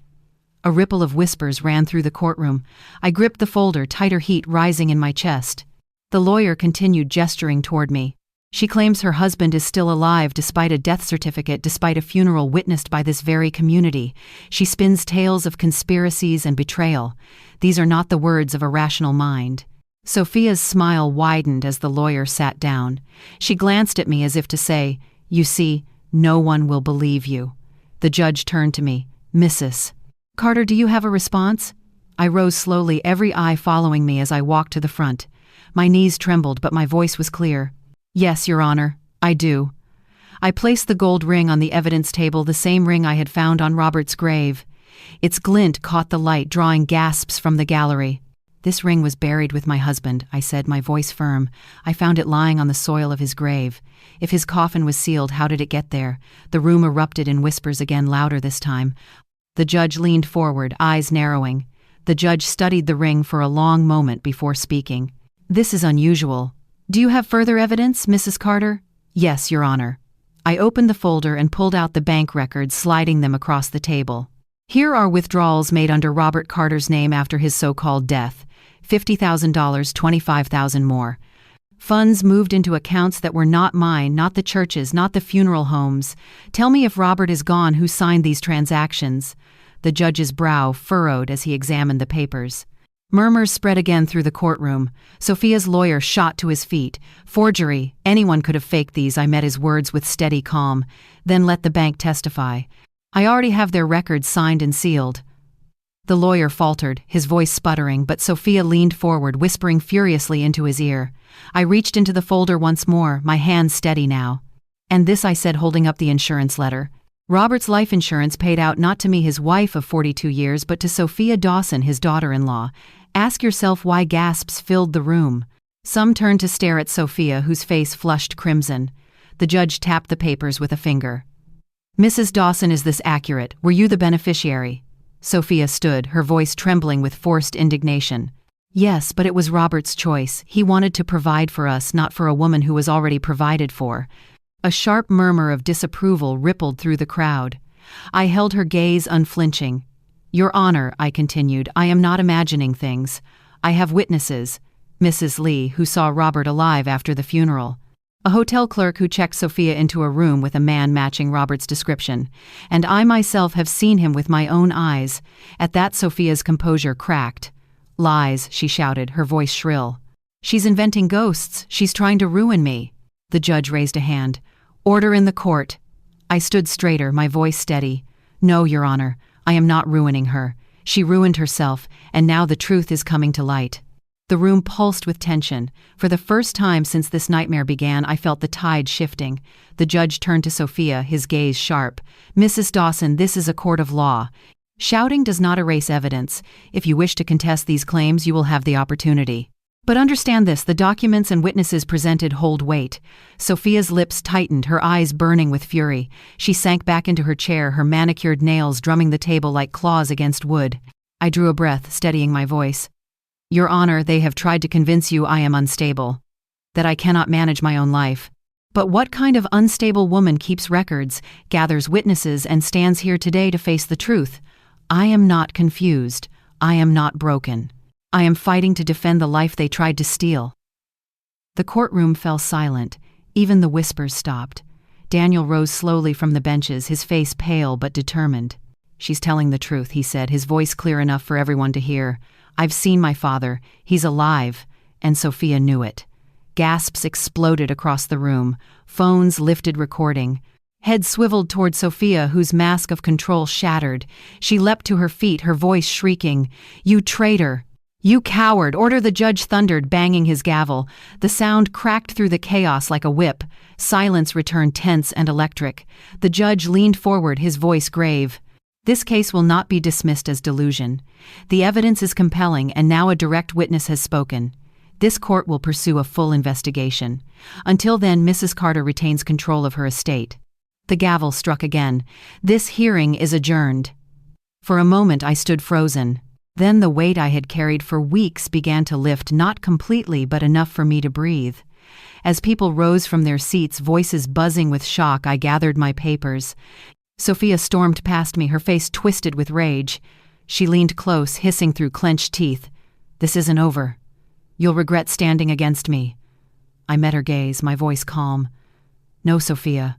[SPEAKER 1] A ripple of whispers ran through the courtroom. I gripped the folder, tighter heat rising in my chest. The lawyer continued, gesturing toward me. "She claims her husband is still alive despite a death certificate, despite a funeral witnessed by this very community. She spins tales of conspiracies and betrayal. These are not the words of a rational mind." Sophia's smile widened as the lawyer sat down. She glanced at me as if to say, "You see, no one will believe you." The judge turned to me. "Mrs. Carter, do you have a response?" I rose slowly, every eye following me as I walked to the front. My knees trembled, but my voice was clear. "Yes, Your Honor, I do." I placed the gold ring on the evidence table, the same ring I had found on Robert's grave. Its glint caught the light, drawing gasps from the gallery. "This ring was buried with my husband," I said, my voice firm. "I found it lying on the soil of his grave. If his coffin was sealed, how did it get there?" The room erupted in whispers again, louder this time. The judge leaned forward, eyes narrowing. The judge studied the ring for a long moment before speaking. "This is unusual. Do you have further evidence, Mrs. Carter?" "Yes, Your Honor." I opened the folder and pulled out the bank records, sliding them across the table. "Here are withdrawals made under Robert Carter's name after his so-called death. $50,000, $25,000 more. Funds moved into accounts that were not mine, not the church's, not the funeral homes. Tell me if Robert is gone, who signed these transactions?" The judge's brow furrowed as he examined the papers. Murmurs spread again through the courtroom. Sophia's lawyer shot to his feet. "Forgery. Anyone could have faked these." I met his words with steady calm. "Then let the bank testify. I already have their records signed and sealed." The lawyer faltered, his voice sputtering, but Sophia leaned forward, whispering furiously into his ear. I reached into the folder once more, my hand steady now. "And this," I said, holding up the insurance letter. "Robert's life insurance paid out not to me, his wife of 42 years, but to Sophia Dawson, his daughter-in-law." Ask yourself why. Gasps filled the room. Some turned to stare at Sophia, whose face flushed crimson. The judge tapped the papers with a finger. "Mrs. Dawson, is this accurate? Were you the beneficiary?" Sophia stood, her voice trembling with forced indignation. "Yes, but it was Robert's choice. He wanted to provide for us, not for a woman who was already provided for." A sharp murmur of disapproval rippled through the crowd. I held her gaze unflinching. "Your Honor," I continued, "I am not imagining things. I have witnesses. Mrs. Lee, who saw Robert alive after the funeral. A hotel clerk who checked Sophia into a room with a man matching Robert's description. And I myself have seen him with my own eyes." At that, Sophia's composure cracked. "Lies," she shouted, her voice shrill. "She's inventing ghosts. She's trying to ruin me." The judge raised a hand. "Order in the court." I stood straighter, my voice steady. "No, Your Honor, I am not ruining her. She ruined herself, and now the truth is coming to light." The room pulsed with tension. For the first time since this nightmare began, I felt the tide shifting. The judge turned to Sophia, his gaze sharp. "Mrs. Dawson, this is a court of law. Shouting does not erase evidence. If you wish to contest these claims, you will have the opportunity. But understand this, the documents and witnesses presented hold weight." Sophia's lips tightened, her eyes burning with fury. She sank back into her chair, her manicured nails drumming the table like claws against wood. I drew a breath, steadying my voice. "Your Honor, they have tried to convince you I am unstable, that I cannot manage my own life. But what kind of unstable woman keeps records, gathers witnesses, and stands here today to face the truth? I am not confused. I am not broken. I am fighting to defend the life they tried to steal." The courtroom fell silent. Even the whispers stopped. Daniel rose slowly from the benches, his face pale but determined. "She's telling the truth," he said, his voice clear enough for everyone to hear. "I've seen my father. He's alive." And Sophia knew it. Gasps exploded across the room. Phones lifted recording. Head swiveled toward Sophia, whose mask of control shattered. She leapt to her feet, her voice shrieking, "You traitor! You coward!" "Order!" the judge thundered, banging his gavel. The sound cracked through the chaos like a whip. Silence returned, tense and electric. The judge leaned forward, his voice grave. "This case will not be dismissed as delusion. The evidence is compelling, and now a direct witness has spoken. This court will pursue a full investigation. Until then, Mrs. Carter retains control of her estate." The gavel struck again. "This hearing is adjourned." For a moment I stood frozen. Then the weight I had carried for weeks began to lift, not completely, but enough for me to breathe. As people rose from their seats, voices buzzing with shock, I gathered my papers. Sophia stormed past me, her face twisted with rage. She leaned close, hissing through clenched teeth. "This isn't over. You'll regret standing against me." I met her gaze, my voice calm. "No, Sophia.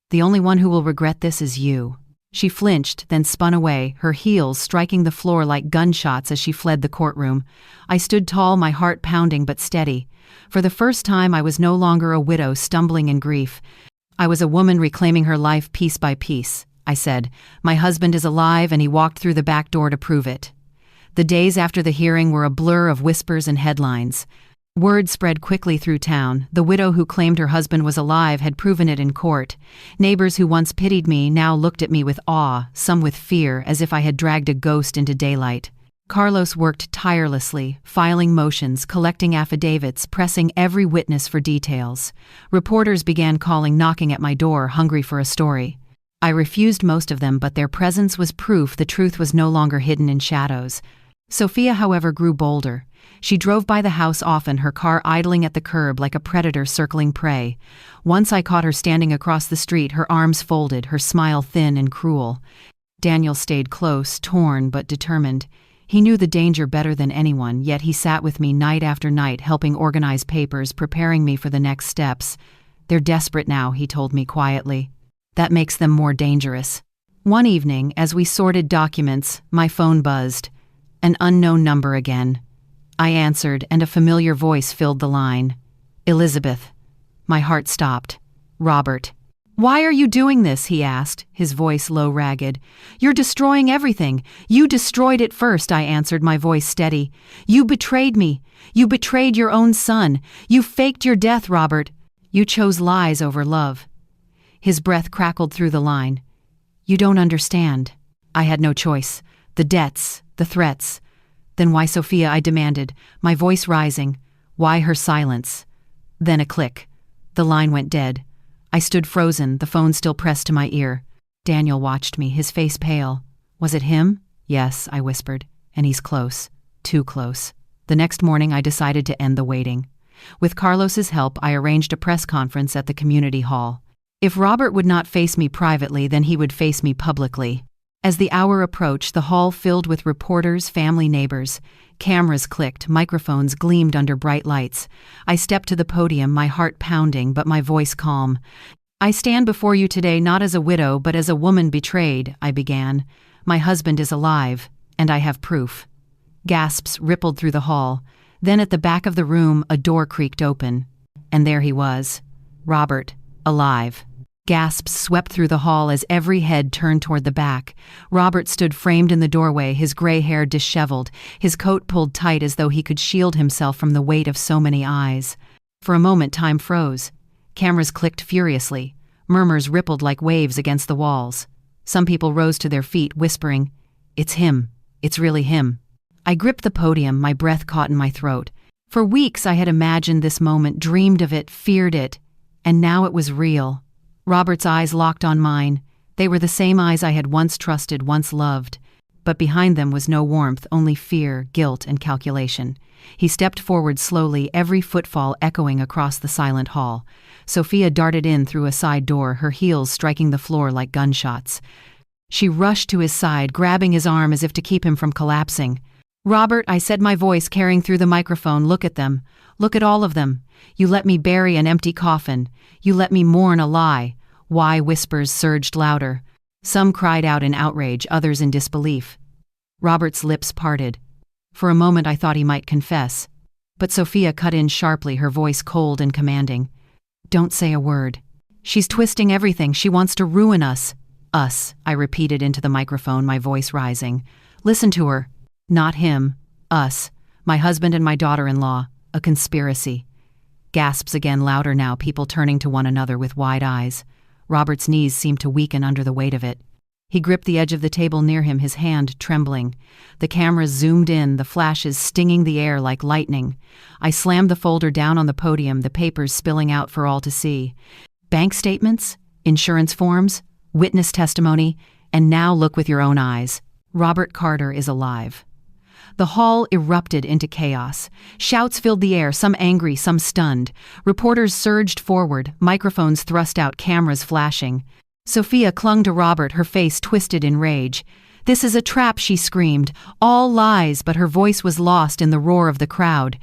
[SPEAKER 1] The only one who will regret this is you." She flinched, then spun away, her heels striking the floor like gunshots as she fled the courtroom. I stood tall, my heart pounding but steady. For the first time, I was no longer a widow stumbling in grief. I was a woman reclaiming her life piece by piece. I said, "My husband is alive, and he walked through the back door to prove it." The days after the hearing were a blur of whispers and headlines. Word spread quickly through town. The widow who claimed her husband was alive had proven it in court. Neighbors who once pitied me now looked at me with awe, some with fear, as if I had dragged a ghost into daylight. Carlos worked tirelessly, filing motions, collecting affidavits, pressing every witness for details. Reporters began calling, knocking at my door, hungry for a story. I refused most of them, but their presence was proof the truth was no longer hidden in shadows. Sophia, however, grew bolder. She drove by the house often, her car idling at the curb like a predator circling prey. Once I caught her standing across the street, her arms folded, her smile thin and cruel. Daniel stayed close, torn but determined. He knew the danger better than anyone, yet he sat with me night after night, helping organize papers, preparing me for the next steps. "They're desperate now," he told me quietly. "That makes them more dangerous." One evening, as we sorted documents, my phone buzzed. An unknown number again. I answered, and a familiar voice filled the line. "Elizabeth." My heart stopped. "Robert." "Why are you doing this?" he asked, his voice low, ragged. "You're destroying everything. You destroyed it first," I answered, my voice steady. "You betrayed me. You betrayed your own son. You faked your death, Robert. You chose lies over love." His breath crackled through the line. "You don't understand." I had no choice. The debts, the threats. "Then why, Sophia?" I demanded, my voice rising. Why her silence? Then a click. The line went dead. I stood frozen, the phone still pressed to my ear. Daniel watched me, his face pale. "Was it him?" "Yes," I whispered. "And he's close. Too close." The next morning I decided to end the waiting. With Carlos's help, I arranged a press conference at the community hall. If Robert would not face me privately, then he would face me publicly. As the hour approached, the hall filled with reporters, family, neighbors. Cameras clicked, microphones gleamed under bright lights. I stepped to the podium, my heart pounding, but my voice calm. "I stand before you today not as a widow, but as a woman betrayed," I began. "My husband is alive, and I have proof." Gasps rippled through the hall. Then at the back of the room, a door creaked open. And there he was. Robert, alive. Gasps swept through the hall as every head turned toward the back. Robert stood framed in the doorway, his gray hair disheveled, his coat pulled tight as though he could shield himself from the weight of so many eyes. For a moment, time froze. Cameras clicked furiously. Murmurs rippled like waves against the walls. Some people rose to their feet, whispering, "It's him. It's really him." I gripped the podium, my breath caught in my throat. For weeks I had imagined this moment, dreamed of it, feared it, and now it was real. Robert's eyes locked on mine. They were the same eyes I had once trusted, once loved. But behind them was no warmth, only fear, guilt, and calculation. He stepped forward slowly, every footfall echoing across the silent hall. Sophia darted in through a side door, her heels striking the floor like gunshots. She rushed to his side, grabbing his arm as if to keep him from collapsing. "Robert," I said, my voice carrying through the microphone, "look at them. Look at all of them. You let me bury an empty coffin. You let me mourn a lie." Why whispers surged louder. Some cried out in outrage, others in disbelief. Robert's lips parted. For a moment I thought he might confess. But Sophia cut in sharply, her voice cold and commanding. "Don't say a word. She's twisting everything. She wants to ruin us." "Us," I repeated into the microphone, my voice rising. "Listen to her." "Not him. Us. My husband and my daughter-in-law. A conspiracy." Gasps again, louder now, people turning to one another with wide eyes. Robert's knees seemed to weaken under the weight of it. He gripped the edge of the table near him, his hand trembling. The cameras zoomed in, the flashes stinging the air like lightning. I slammed the folder down on the podium, the papers spilling out for all to see. Bank statements, insurance forms, witness testimony, and now look with your own eyes. Robert Carter is alive. The hall erupted into chaos. Shouts filled the air, some angry, some stunned. Reporters surged forward, microphones thrust out, cameras flashing. Sophia clung to Robert, her face twisted in rage. "This is a trap," she screamed. "All lies," but her voice was lost in the roar of the crowd.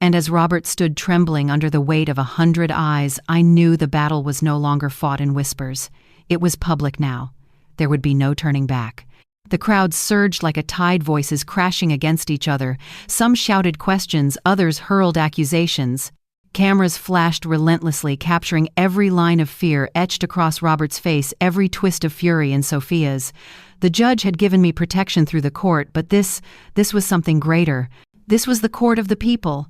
[SPEAKER 1] And as Robert stood trembling under the weight of 100 eyes, I knew the battle was no longer fought in whispers. It was public now. There would be no turning back. The crowd surged like a tide, voices crashing against each other. Some shouted questions, others hurled accusations. Cameras flashed relentlessly, capturing every line of fear etched across Robert's face, every twist of fury in Sophia's. The judge had given me protection through the court, but this was something greater. This was the court of the people.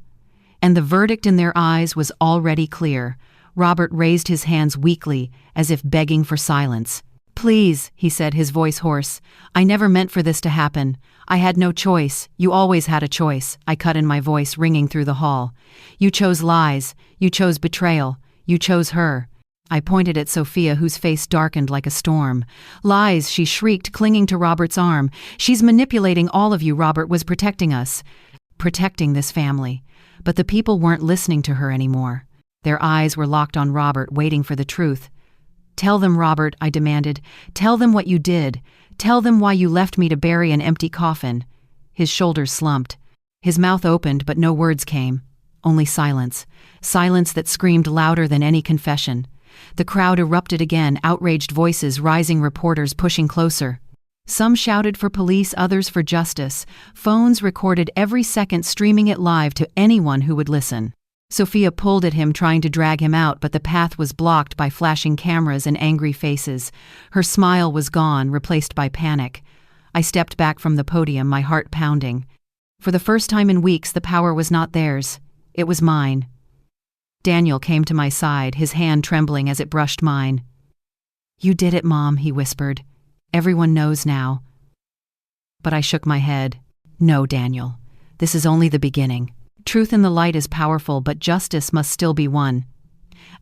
[SPEAKER 1] And the verdict in their eyes was already clear. Robert raised his hands weakly, as if begging for silence. "Please," he said, his voice hoarse. "I never meant for this to happen. I had no choice. You always had a choice," I cut in, my voice ringing through the hall. "You chose lies. You chose betrayal. You chose her." I pointed at Sophia, whose face darkened like a storm. "Lies," she shrieked, clinging to Robert's arm. "She's manipulating all of you. Robert was protecting us. Protecting this family." But the people weren't listening to her anymore. Their eyes were locked on Robert, waiting for the truth. "Tell them, Robert," I demanded. "Tell them what you did. Tell them why you left me to bury an empty coffin." His shoulders slumped. His mouth opened, but no words came. Only silence. Silence that screamed louder than any confession. The crowd erupted again, outraged voices rising, reporters pushing closer. Some shouted for police, others for justice. Phones recorded every second, streaming it live to anyone who would listen. Sophia pulled at him, trying to drag him out, but the path was blocked by flashing cameras and angry faces. Her smile was gone, replaced by panic. I stepped back from the podium, my heart pounding. For the first time in weeks, the power was not theirs. It was mine. Daniel came to my side, his hand trembling as it brushed mine. "You did it, Mom," he whispered. "Everyone knows now." But I shook my head. "No, Daniel. This is only the beginning. Truth in the light is powerful, but justice must still be won."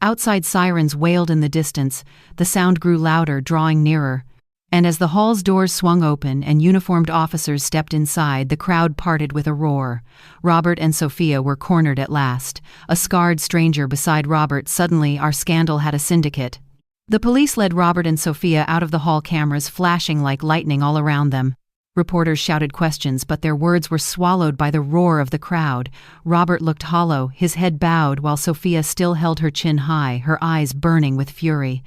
[SPEAKER 1] Outside, sirens wailed in the distance. The sound grew louder, drawing nearer. And as the hall's doors swung open and uniformed officers stepped inside, the crowd parted with a roar. Robert and Sophia were cornered at last. A scarred stranger beside Robert. Suddenly, our scandal had a syndicate. The police led Robert and Sophia out of the hall, cameras flashing like lightning all around them. Reporters shouted questions, but their words were swallowed by the roar of the crowd. Robert looked hollow, his head bowed, while Sophia still held her chin high, her eyes burning with fury.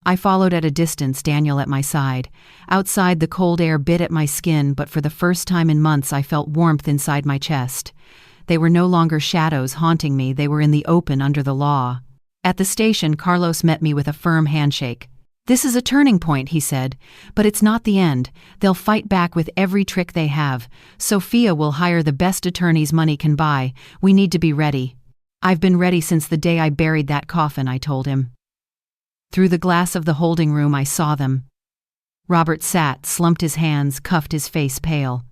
[SPEAKER 1] I followed at a distance, Daniel at my side. Outside, the cold air bit at my skin, but for the first time in months I felt warmth inside my chest. They were no longer shadows haunting me, they were in the open under the law. At the station, Carlos met me with a firm handshake. "This is a turning point," he said, "but it's not the end. They'll fight back with every trick they have. Sophia will hire the best attorneys money can buy. We need to be ready." "I've been ready since the day I buried that coffin," I told him. Through the glass of the holding room, I saw them. Robert sat, slumped his hands, cuffed, his face pale.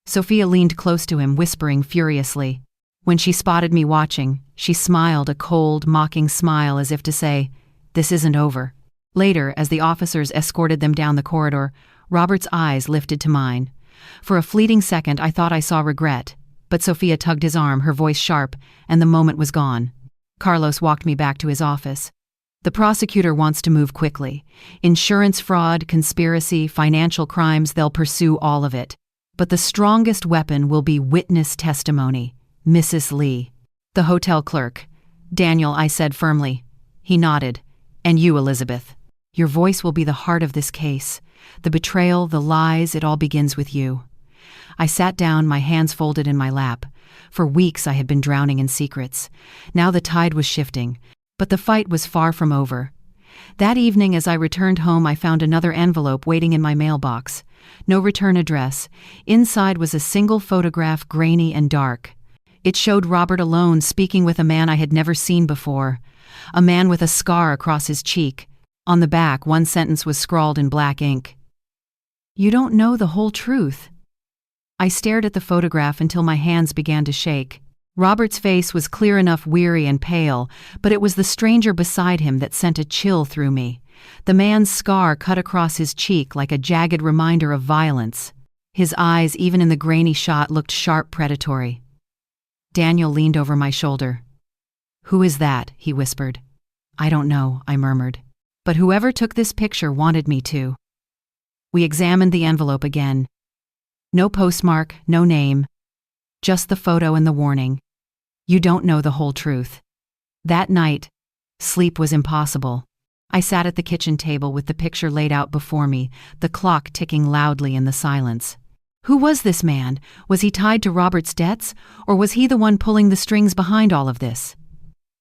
[SPEAKER 1] Sophia leaned close to him, whispering furiously. When she spotted me watching, she smiled, a cold, mocking smile, as if to say, "This isn't over." Later, as the officers escorted them down the corridor, Robert's eyes lifted to mine. For a fleeting second, I thought I saw regret, but Sophia tugged his arm, her voice sharp, and the moment was gone. Carlos walked me back to his office. "The prosecutor wants to move quickly. Insurance fraud, conspiracy, financial crimes, they'll pursue all of it. But the strongest weapon will be witness testimony. Mrs. Lee." "The hotel clerk." "Daniel," I said firmly. He nodded. "And you, Elizabeth. Your voice will be the heart of this case. The betrayal, the lies, it all begins with you. I sat down, my hands folded in my lap. For weeks I had been drowning in secrets. Now the tide was shifting, but the fight was far from over. That evening, as I returned home, I found another envelope waiting in my mailbox. No return address. Inside was a single photograph, grainy and dark. It showed Robert alone, speaking with a man I had never seen before. A man with a scar across his cheek. On the back, one sentence was scrawled in black ink. "You don't know the whole truth." I stared at the photograph until my hands began to shake. Robert's face was clear enough, weary and pale, but it was the stranger beside him that sent a chill through me. The man's scar cut across his cheek like a jagged reminder of violence. His eyes, even in the grainy shot, looked sharp, predatory. Daniel leaned over my shoulder. "Who is that?" he whispered. "I don't know," I murmured. "But whoever took this picture wanted me to." We examined the envelope again. No postmark, no name. Just the photo and the warning. "You don't know the whole truth." That night, sleep was impossible. I sat at the kitchen table with the picture laid out before me, the clock ticking loudly in the silence. Who was this man? Was he tied to Robert's debts, or was he the one pulling the strings behind all of this?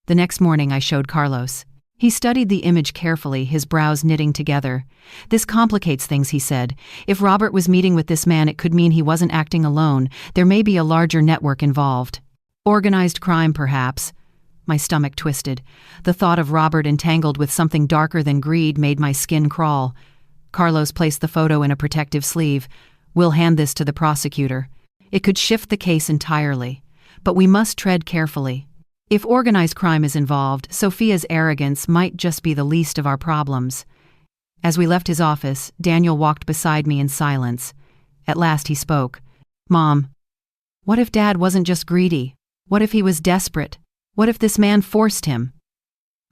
[SPEAKER 1] The next morning I showed Carlos. He studied the image carefully, his brows knitting together. "This complicates things," he said. "If Robert was meeting with this man, it could mean he wasn't acting alone. There may be a larger network involved. Organized crime, perhaps." My stomach twisted. The thought of Robert entangled with something darker than greed made my skin crawl. Carlos placed the photo in a protective sleeve. "We'll hand this to the prosecutor. It could shift the case entirely. But we must tread carefully. If organized crime is involved, Sophia's arrogance might just be the least of our problems." As we left his office, Daniel walked beside me in silence. At last he spoke. "Mom, what if Dad wasn't just greedy? What if he was desperate? What if this man forced him?"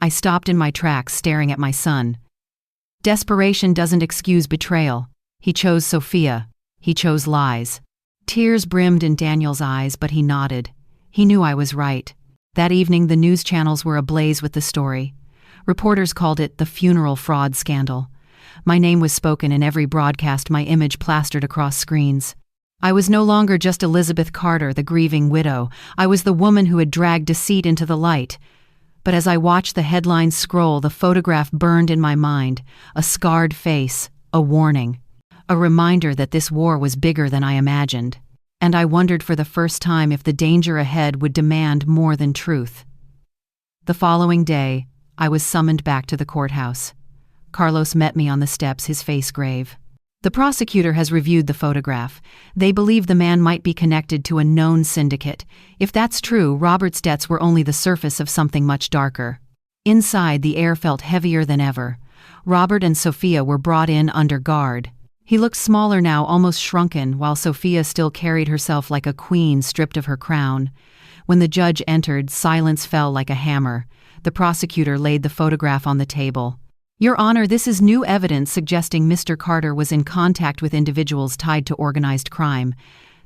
[SPEAKER 1] I stopped in my tracks, staring at my son. Desperation doesn't excuse betrayal. He chose Sophia. He chose lies. Tears brimmed in Daniel's eyes, but he nodded. He knew I was right. That evening, the news channels were ablaze with the story. Reporters called it the funeral fraud scandal. My name was spoken in every broadcast, my image plastered across screens. I was no longer just Elizabeth Carter, the grieving widow. I was the woman who had dragged deceit into the light. But as I watched the headlines scroll, the photograph burned in my mind. A scarred face, a warning. A reminder that this war was bigger than I imagined. And I wondered for the first time if the danger ahead would demand more than truth. The following day, I was summoned back to the courthouse. Carlos met me on the steps, his face grave. "The prosecutor has reviewed the photograph. They believe the man might be connected to a known syndicate. If that's true, Robert's debts were only the surface of something much darker." Inside, the air felt heavier than ever. Robert and Sophia were brought in under guard. He looked smaller now, almost shrunken, while Sophia still carried herself like a queen stripped of her crown. When the judge entered, silence fell like a hammer. The prosecutor laid the photograph on the table. "Your Honor, this is new evidence suggesting Mr. Carter was in contact with individuals tied to organized crime.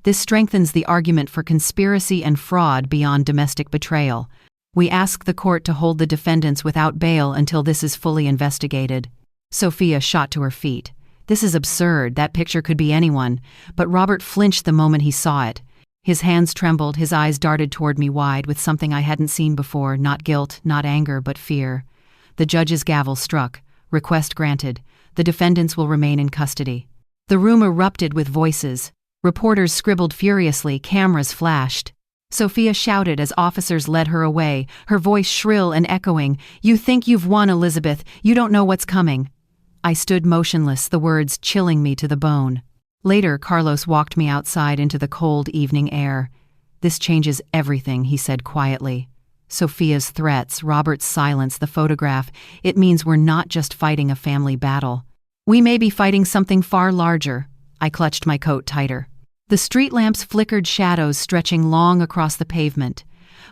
[SPEAKER 1] This strengthens the argument for conspiracy and fraud beyond domestic betrayal. We ask the court to hold the defendants without bail until this is fully investigated." Sophia shot to her feet. "This is absurd. That picture could be anyone." But Robert flinched the moment he saw it. His hands trembled, his eyes darted toward me wide with something I hadn't seen before, not guilt, not anger, but fear. The judge's gavel struck. Request granted. The defendants will remain in custody. The room erupted with voices. Reporters scribbled furiously, cameras flashed. Sophia shouted as officers led her away, her voice shrill and echoing. "You think you've won, Elizabeth. You don't know what's coming." I stood motionless, the words chilling me to the bone. Later, Carlos walked me outside into the cold evening air. "This changes everything," he said quietly. Sophia's threats, Robert's silence, the photograph, it means we're not just fighting a family battle. We may be fighting something far larger. I clutched my coat tighter. The street lamps flickered, shadows stretching long across the pavement.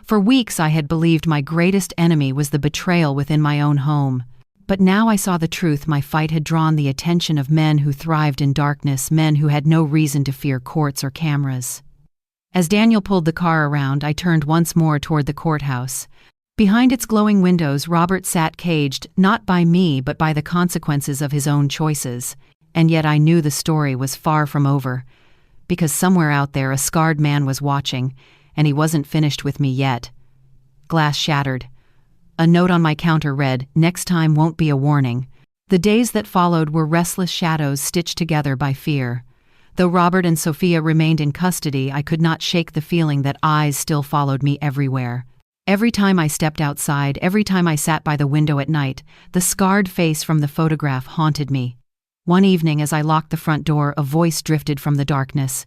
[SPEAKER 1] For weeks I had believed my greatest enemy was the betrayal within my own home. But now I saw the truth. My fight had drawn the attention of men who thrived in darkness, men who had no reason to fear courts or cameras. As Daniel pulled the car around, I turned once more toward the courthouse. Behind its glowing windows, Robert sat caged, not by me, but by the consequences of his own choices. And yet I knew the story was far from over. because somewhere out there a scarred man was watching, and he wasn't finished with me yet. Glass shattered. A note on my counter read, "Next time won't be a warning." The days that followed were restless shadows stitched together by fear. Though Robert and Sophia remained in custody, I could not shake the feeling that eyes still followed me everywhere. Every time I stepped outside, every time I sat by the window at night, the scarred face from the photograph haunted me. One evening, as I locked the front door, a voice drifted from the darkness.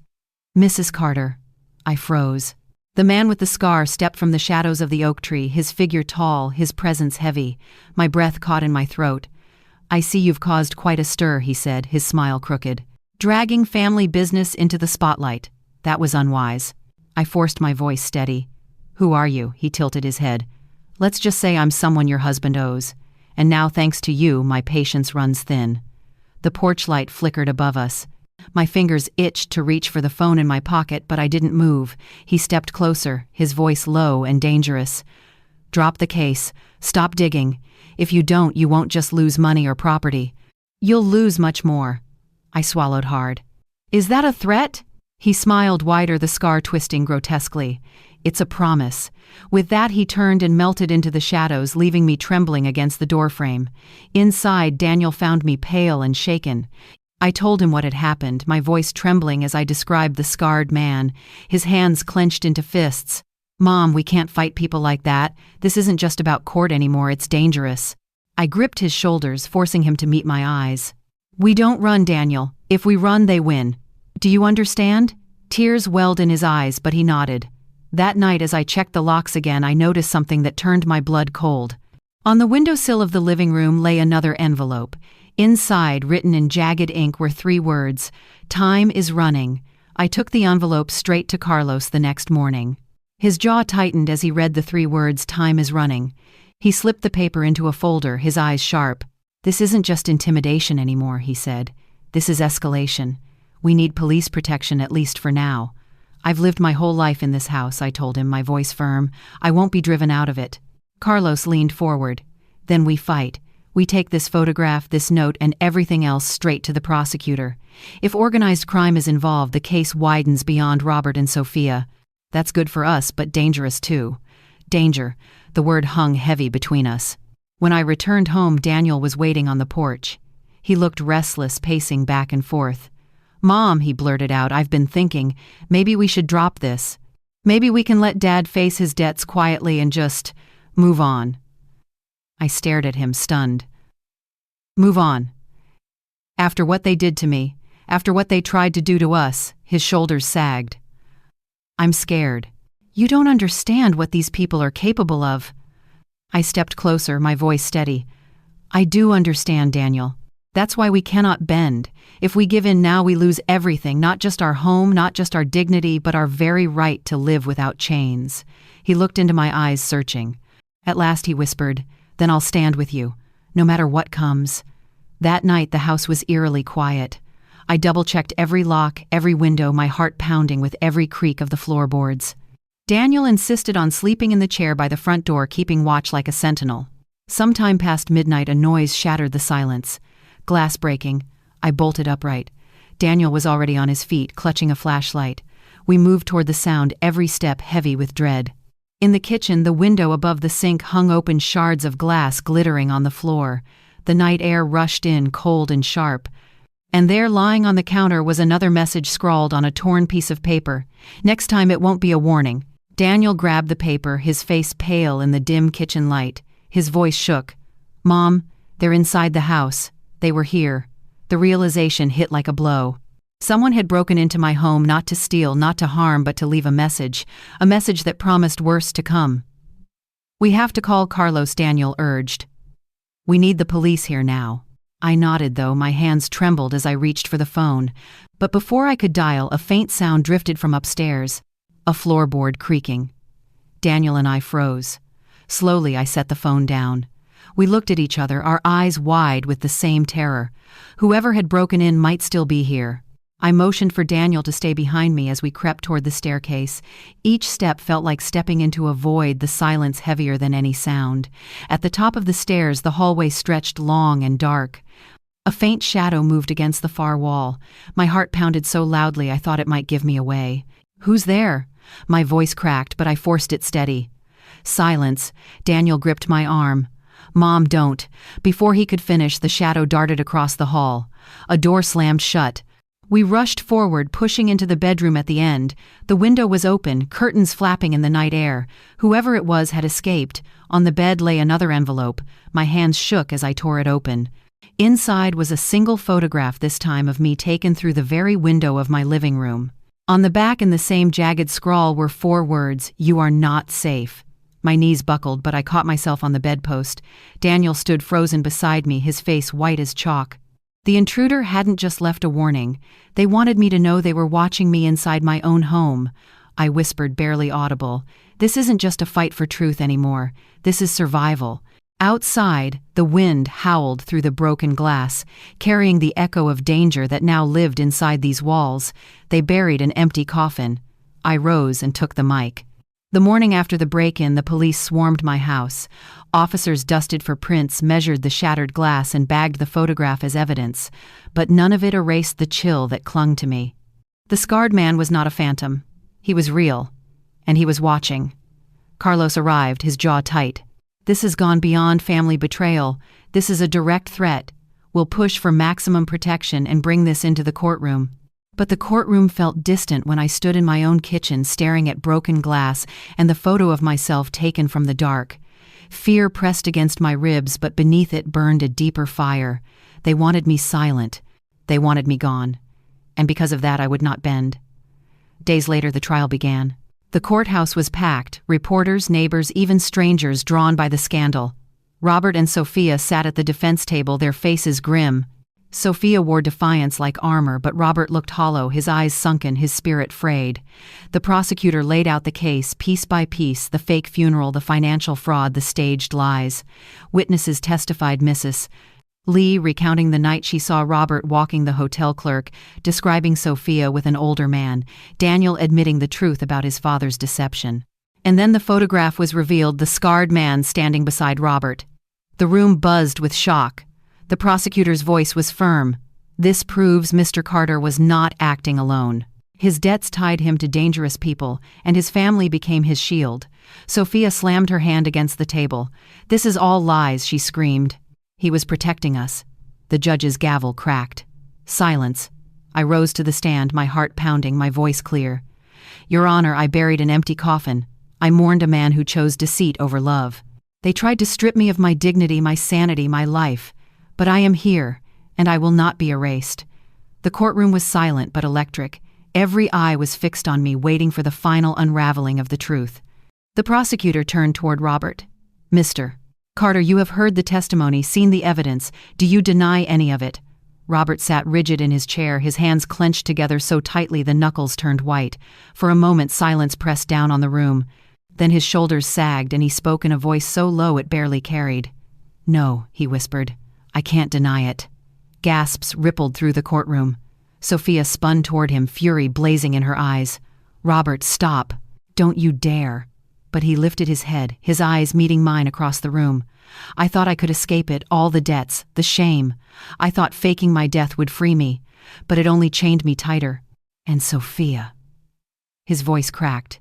[SPEAKER 1] "Mrs. Carter." I froze. The man with the scar stepped from the shadows of the oak tree, his figure tall, his presence heavy. My breath caught in my throat. "I see you've caused quite a stir," he said, his smile crooked. "Dragging family business into the spotlight. That was unwise." I forced my voice steady. "Who are you?" He tilted his head. "Let's just say I'm someone your husband owes. And now, thanks to you, my patience runs thin." The porch light flickered above us. My fingers itched to reach for the phone in my pocket, but I didn't move. He stepped closer, his voice low and dangerous. "Drop the case. Stop digging. If you don't, you won't just lose money or property. You'll lose much more." I swallowed hard. "Is that a threat?" He smiled wider, the scar twisting grotesquely. "It's a promise." With that, he turned and melted into the shadows, leaving me trembling against the doorframe. Inside, Daniel found me pale and shaken. I told him what had happened, my voice trembling as I described the scarred man, his hands clenched into fists. "Mom, we can't fight people like that. This isn't just about court anymore, it's dangerous." I gripped his shoulders, forcing him to meet my eyes. "We don't run, Daniel. If we run, they win. Do you understand?" Tears welled in his eyes, but he nodded. That night, as I checked the locks again, I noticed something that turned my blood cold. On the windowsill of the living room lay another envelope. Inside, written in jagged ink, were 3 words, "Time is running." I took the envelope straight to Carlos the next morning. His jaw tightened as he read the 3 words, "Time is running." He slipped the paper into a folder, his eyes sharp. "This isn't just intimidation anymore," he said. "This is escalation. We need police protection, at least for now." "I've lived my whole life in this house," I told him, my voice firm. "I won't be driven out of it." Carlos leaned forward. "Then we fight. We take this photograph, this note, and everything else straight to the prosecutor. If organized crime is involved, the case widens beyond Robert and Sophia. That's good for us, but dangerous too." Danger. The word hung heavy between us. When I returned home, Daniel was waiting on the porch. He looked restless, pacing back and forth. "Mom," he blurted out, "I've been thinking, maybe we should drop this. Maybe we can let Dad face his debts quietly and just move on." I stared at him, stunned. "Move on? After what they did to me, after what they tried to do to us?" His shoulders sagged. "I'm scared. You don't understand what these people are capable of." I stepped closer, my voice steady. "I do understand, Daniel. That's why we cannot bend. If we give in now, we lose everything, not just our home, not just our dignity, but our very right to live without chains." He looked into my eyes, searching. At last he whispered, "Then I'll stand with you, no matter what comes." That night the house was eerily quiet. I double-checked every lock, every window, my heart pounding with every creak of the floorboards. Daniel insisted on sleeping in the chair by the front door, keeping watch like a sentinel. Sometime past midnight, a noise shattered the silence. Glass breaking. I bolted upright. Daniel was already on his feet, clutching a flashlight. We moved toward the sound, every step heavy with dread. In the kitchen, the window above the sink hung open, shards of glass glittering on the floor. The night air rushed in, cold and sharp. And there, lying on the counter, was another message scrawled on a torn piece of paper. "Next time it won't be a warning." Daniel grabbed the paper, his face pale in the dim kitchen light. His voice shook. "Mom, they're inside the house. They were here." The realization hit like a blow. Someone had broken into my home, not to steal, not to harm, but to leave a message that promised worse to come. "We have to call Carlos," Daniel urged. "We need the police here now." I nodded, though my hands trembled as I reached for the phone. But before I could dial, a faint sound drifted from upstairs, a floorboard creaking. Daniel and I froze. Slowly, I set the phone down. We looked at each other, our eyes wide with the same terror. Whoever had broken in might still be here. I motioned for Daniel to stay behind me as we crept toward the staircase. Each step felt like stepping into a void, the silence heavier than any sound. At the top of the stairs, the hallway stretched long and dark. A faint shadow moved against the far wall. My heart pounded so loudly I thought it might give me away. "Who's there?" My voice cracked, but I forced it steady. "Silence." Daniel gripped my arm. "Mom, don't." Before he could finish, the shadow darted across the hall. A door slammed shut. We rushed forward, pushing into the bedroom at the end. The window was open, curtains flapping in the night air. Whoever it was had escaped. On the bed lay another envelope. My hands shook as I tore it open. Inside was a single photograph, this time of me taken through the very window of my living room. On the back, in the same jagged scrawl, were 4 words: "You are not safe." My knees buckled, but I caught myself on the bedpost. Daniel stood frozen beside me, his face white as chalk. The intruder hadn't just left a warning. They wanted me to know they were watching me inside my own home. I whispered, barely audible. "This isn't just a fight for truth anymore. This is survival." Outside, the wind howled through the broken glass, carrying the echo of danger that now lived inside these walls. They buried an empty coffin. I rose and took the mic. The morning after the break-in, the police swarmed my house. Officers dusted for prints, measured the shattered glass, and bagged the photograph as evidence. But none of it erased the chill that clung to me. The scarred man was not a phantom. He was real. And he was watching. Carlos arrived, his jaw tight. "This has gone beyond family betrayal. This is a direct threat. We'll push for maximum protection and bring this into the courtroom." But the courtroom felt distant when I stood in my own kitchen staring at broken glass and the photo of myself taken from the dark. Fear pressed against my ribs, but beneath it burned a deeper fire. They wanted me silent. They wanted me gone. And because of that, I would not bend. Days later, the trial began. The courthouse was packed, reporters, neighbors, even strangers drawn by the scandal. Robert and Sophia sat at the defense table, their faces grim. Sophia wore defiance like armor, but Robert looked hollow, his eyes sunken, his spirit frayed. The prosecutor laid out the case, piece by piece: the fake funeral, the financial fraud, the staged lies. Witnesses testified: Mrs. Lee recounting the night she saw Robert walking the hotel clerk, describing Sophia with an older man. Daniel admitting the truth about his father's deception. And then the photograph was revealed, the scarred man standing beside Robert. The room buzzed with shock. The prosecutor's voice was firm. "This proves Mr. Carter was not acting alone. His debts tied him to dangerous people, and his family became his shield." Sophia slammed her hand against the table. "This is all lies," she screamed. "He was protecting us." The judge's gavel cracked. Silence. I rose to the stand, my heart pounding, my voice clear. "Your Honor, I buried an empty coffin. I mourned a man who chose deceit over love. They tried to strip me of my dignity, my sanity, my life. But I am here, and I will not be erased." The courtroom was silent but electric. Every eye was fixed on me, waiting for the final unraveling of the truth. The prosecutor turned toward Robert. "Mr. Carter, you have heard the testimony, seen the evidence. Do you deny any of it?" Robert sat rigid in his chair, his hands clenched together so tightly the knuckles turned white. For a moment, silence pressed down on the room. Then his shoulders sagged, and he spoke in a voice so low it barely carried. "No," he whispered. "I can't deny it." Gasps rippled through the courtroom. Sophia spun toward him, fury blazing in her eyes. "Robert, stop. Don't you dare." But he lifted his head, his eyes meeting mine across the room. I thought I could escape it, all the debts, the shame. I thought faking my death would free me, but it only chained me tighter. And Sophia. His voice cracked.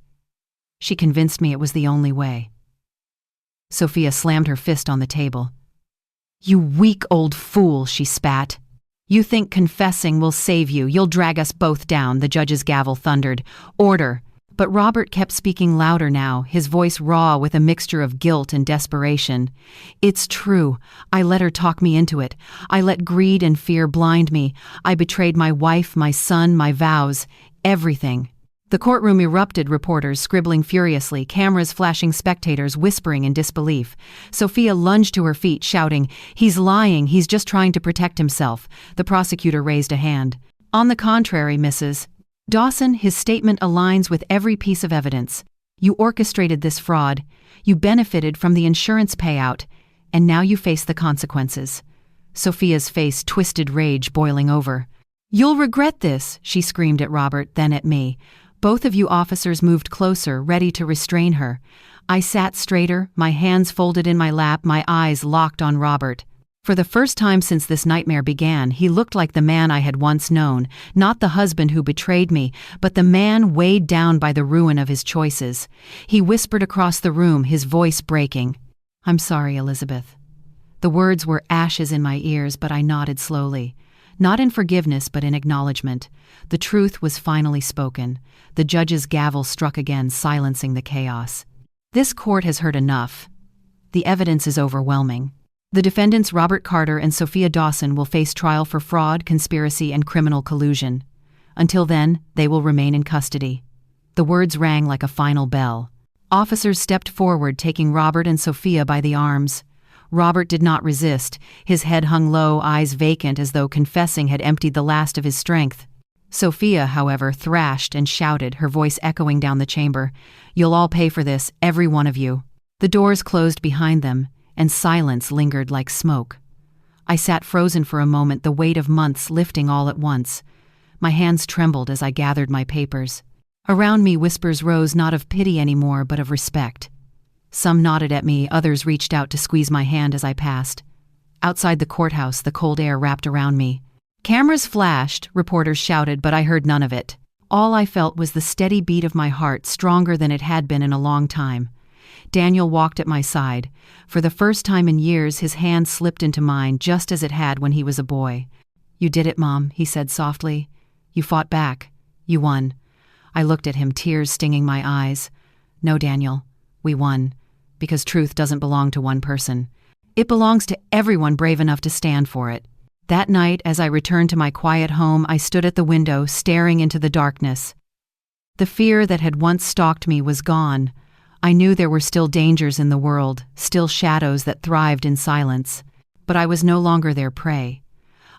[SPEAKER 1] She convinced me it was the only way. Sophia slammed her fist on the table. "You weak old fool," she spat. "You think confessing will save you. You'll drag us both down," the judge's gavel thundered. "Order." But Robert kept speaking louder now, his voice raw with a mixture of guilt and desperation. "It's true. I let her talk me into it. I let greed and fear blind me. I betrayed my wife, my son, my vows, everything." The courtroom erupted, reporters scribbling furiously, cameras flashing, spectators whispering in disbelief. Sophia lunged to her feet, shouting, "He's lying, he's just trying to protect himself." The prosecutor raised a hand. "On the contrary, Mrs. Dawson, his statement aligns with every piece of evidence. You orchestrated this fraud, you benefited from the insurance payout, and now you face the consequences." Sophia's face twisted, rage boiling over. "You'll regret this," she screamed at Robert, then at me. Both of you officers moved closer, ready to restrain her. I sat straighter, my hands folded in my lap, my eyes locked on Robert. For the first time since this nightmare began, he looked like the man I had once known, not the husband who betrayed me, but the man weighed down by the ruin of his choices. He whispered across the room, his voice breaking. "I'm sorry, Elizabeth." The words were ashes in my ears, but I nodded slowly. Not in forgiveness, but in acknowledgement. The truth was finally spoken. The judge's gavel struck again, silencing the chaos. This court has heard enough. The evidence is overwhelming. The defendants Robert Carter and Sophia Dawson will face trial for fraud, conspiracy, and criminal collusion. Until then, they will remain in custody. The words rang like a final bell. Officers stepped forward, taking Robert and Sophia by the arms. Robert did not resist. His head hung low, eyes vacant, as though confessing had emptied the last of his strength. Sophia, however, thrashed and shouted, her voice echoing down the chamber. "You'll all pay for this, every one of you." The doors closed behind them, and silence lingered like smoke. I sat frozen for a moment, the weight of months lifting all at once. My hands trembled as I gathered my papers. Around me whispers rose, not of pity anymore, but of respect. Some nodded at me, others reached out to squeeze my hand as I passed. Outside the courthouse, the cold air wrapped around me. Cameras flashed, reporters shouted, but I heard none of it. All I felt was the steady beat of my heart, stronger than it had been in a long time. Daniel walked at my side. For the first time in years, his hand slipped into mine, just as it had when he was a boy. "You did it, Mom," he said softly. "You fought back. You won." I looked at him, tears stinging my eyes. "No, Daniel, we won. Because truth doesn't belong to one person. It belongs to everyone brave enough to stand for it." That night, as I returned to my quiet home, I stood at the window, staring into the darkness. The fear that had once stalked me was gone. I knew there were still dangers in the world, still shadows that thrived in silence. But I was no longer their prey.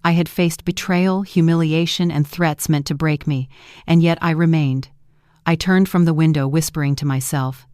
[SPEAKER 1] I had faced betrayal, humiliation, and threats meant to break me, and yet I remained. I turned from the window, whispering to myself,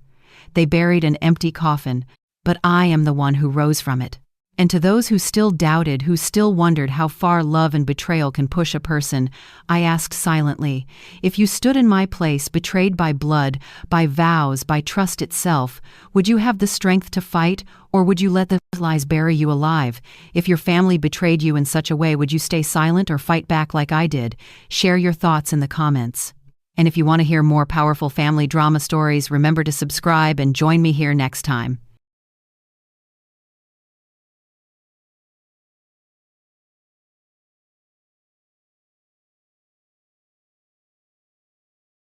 [SPEAKER 1] "They buried an empty coffin, but I am the one who rose from it." And to those who still doubted, who still wondered how far love and betrayal can push a person, I asked silently, if you stood in my place, betrayed by blood, by vows, by trust itself, would you have the strength to fight, or would you let the lies bury you alive? If your family betrayed you in such a way, would you stay silent or fight back like I did? Share your thoughts in the comments. And if you want to hear more powerful family drama stories, remember to subscribe and join me here next time.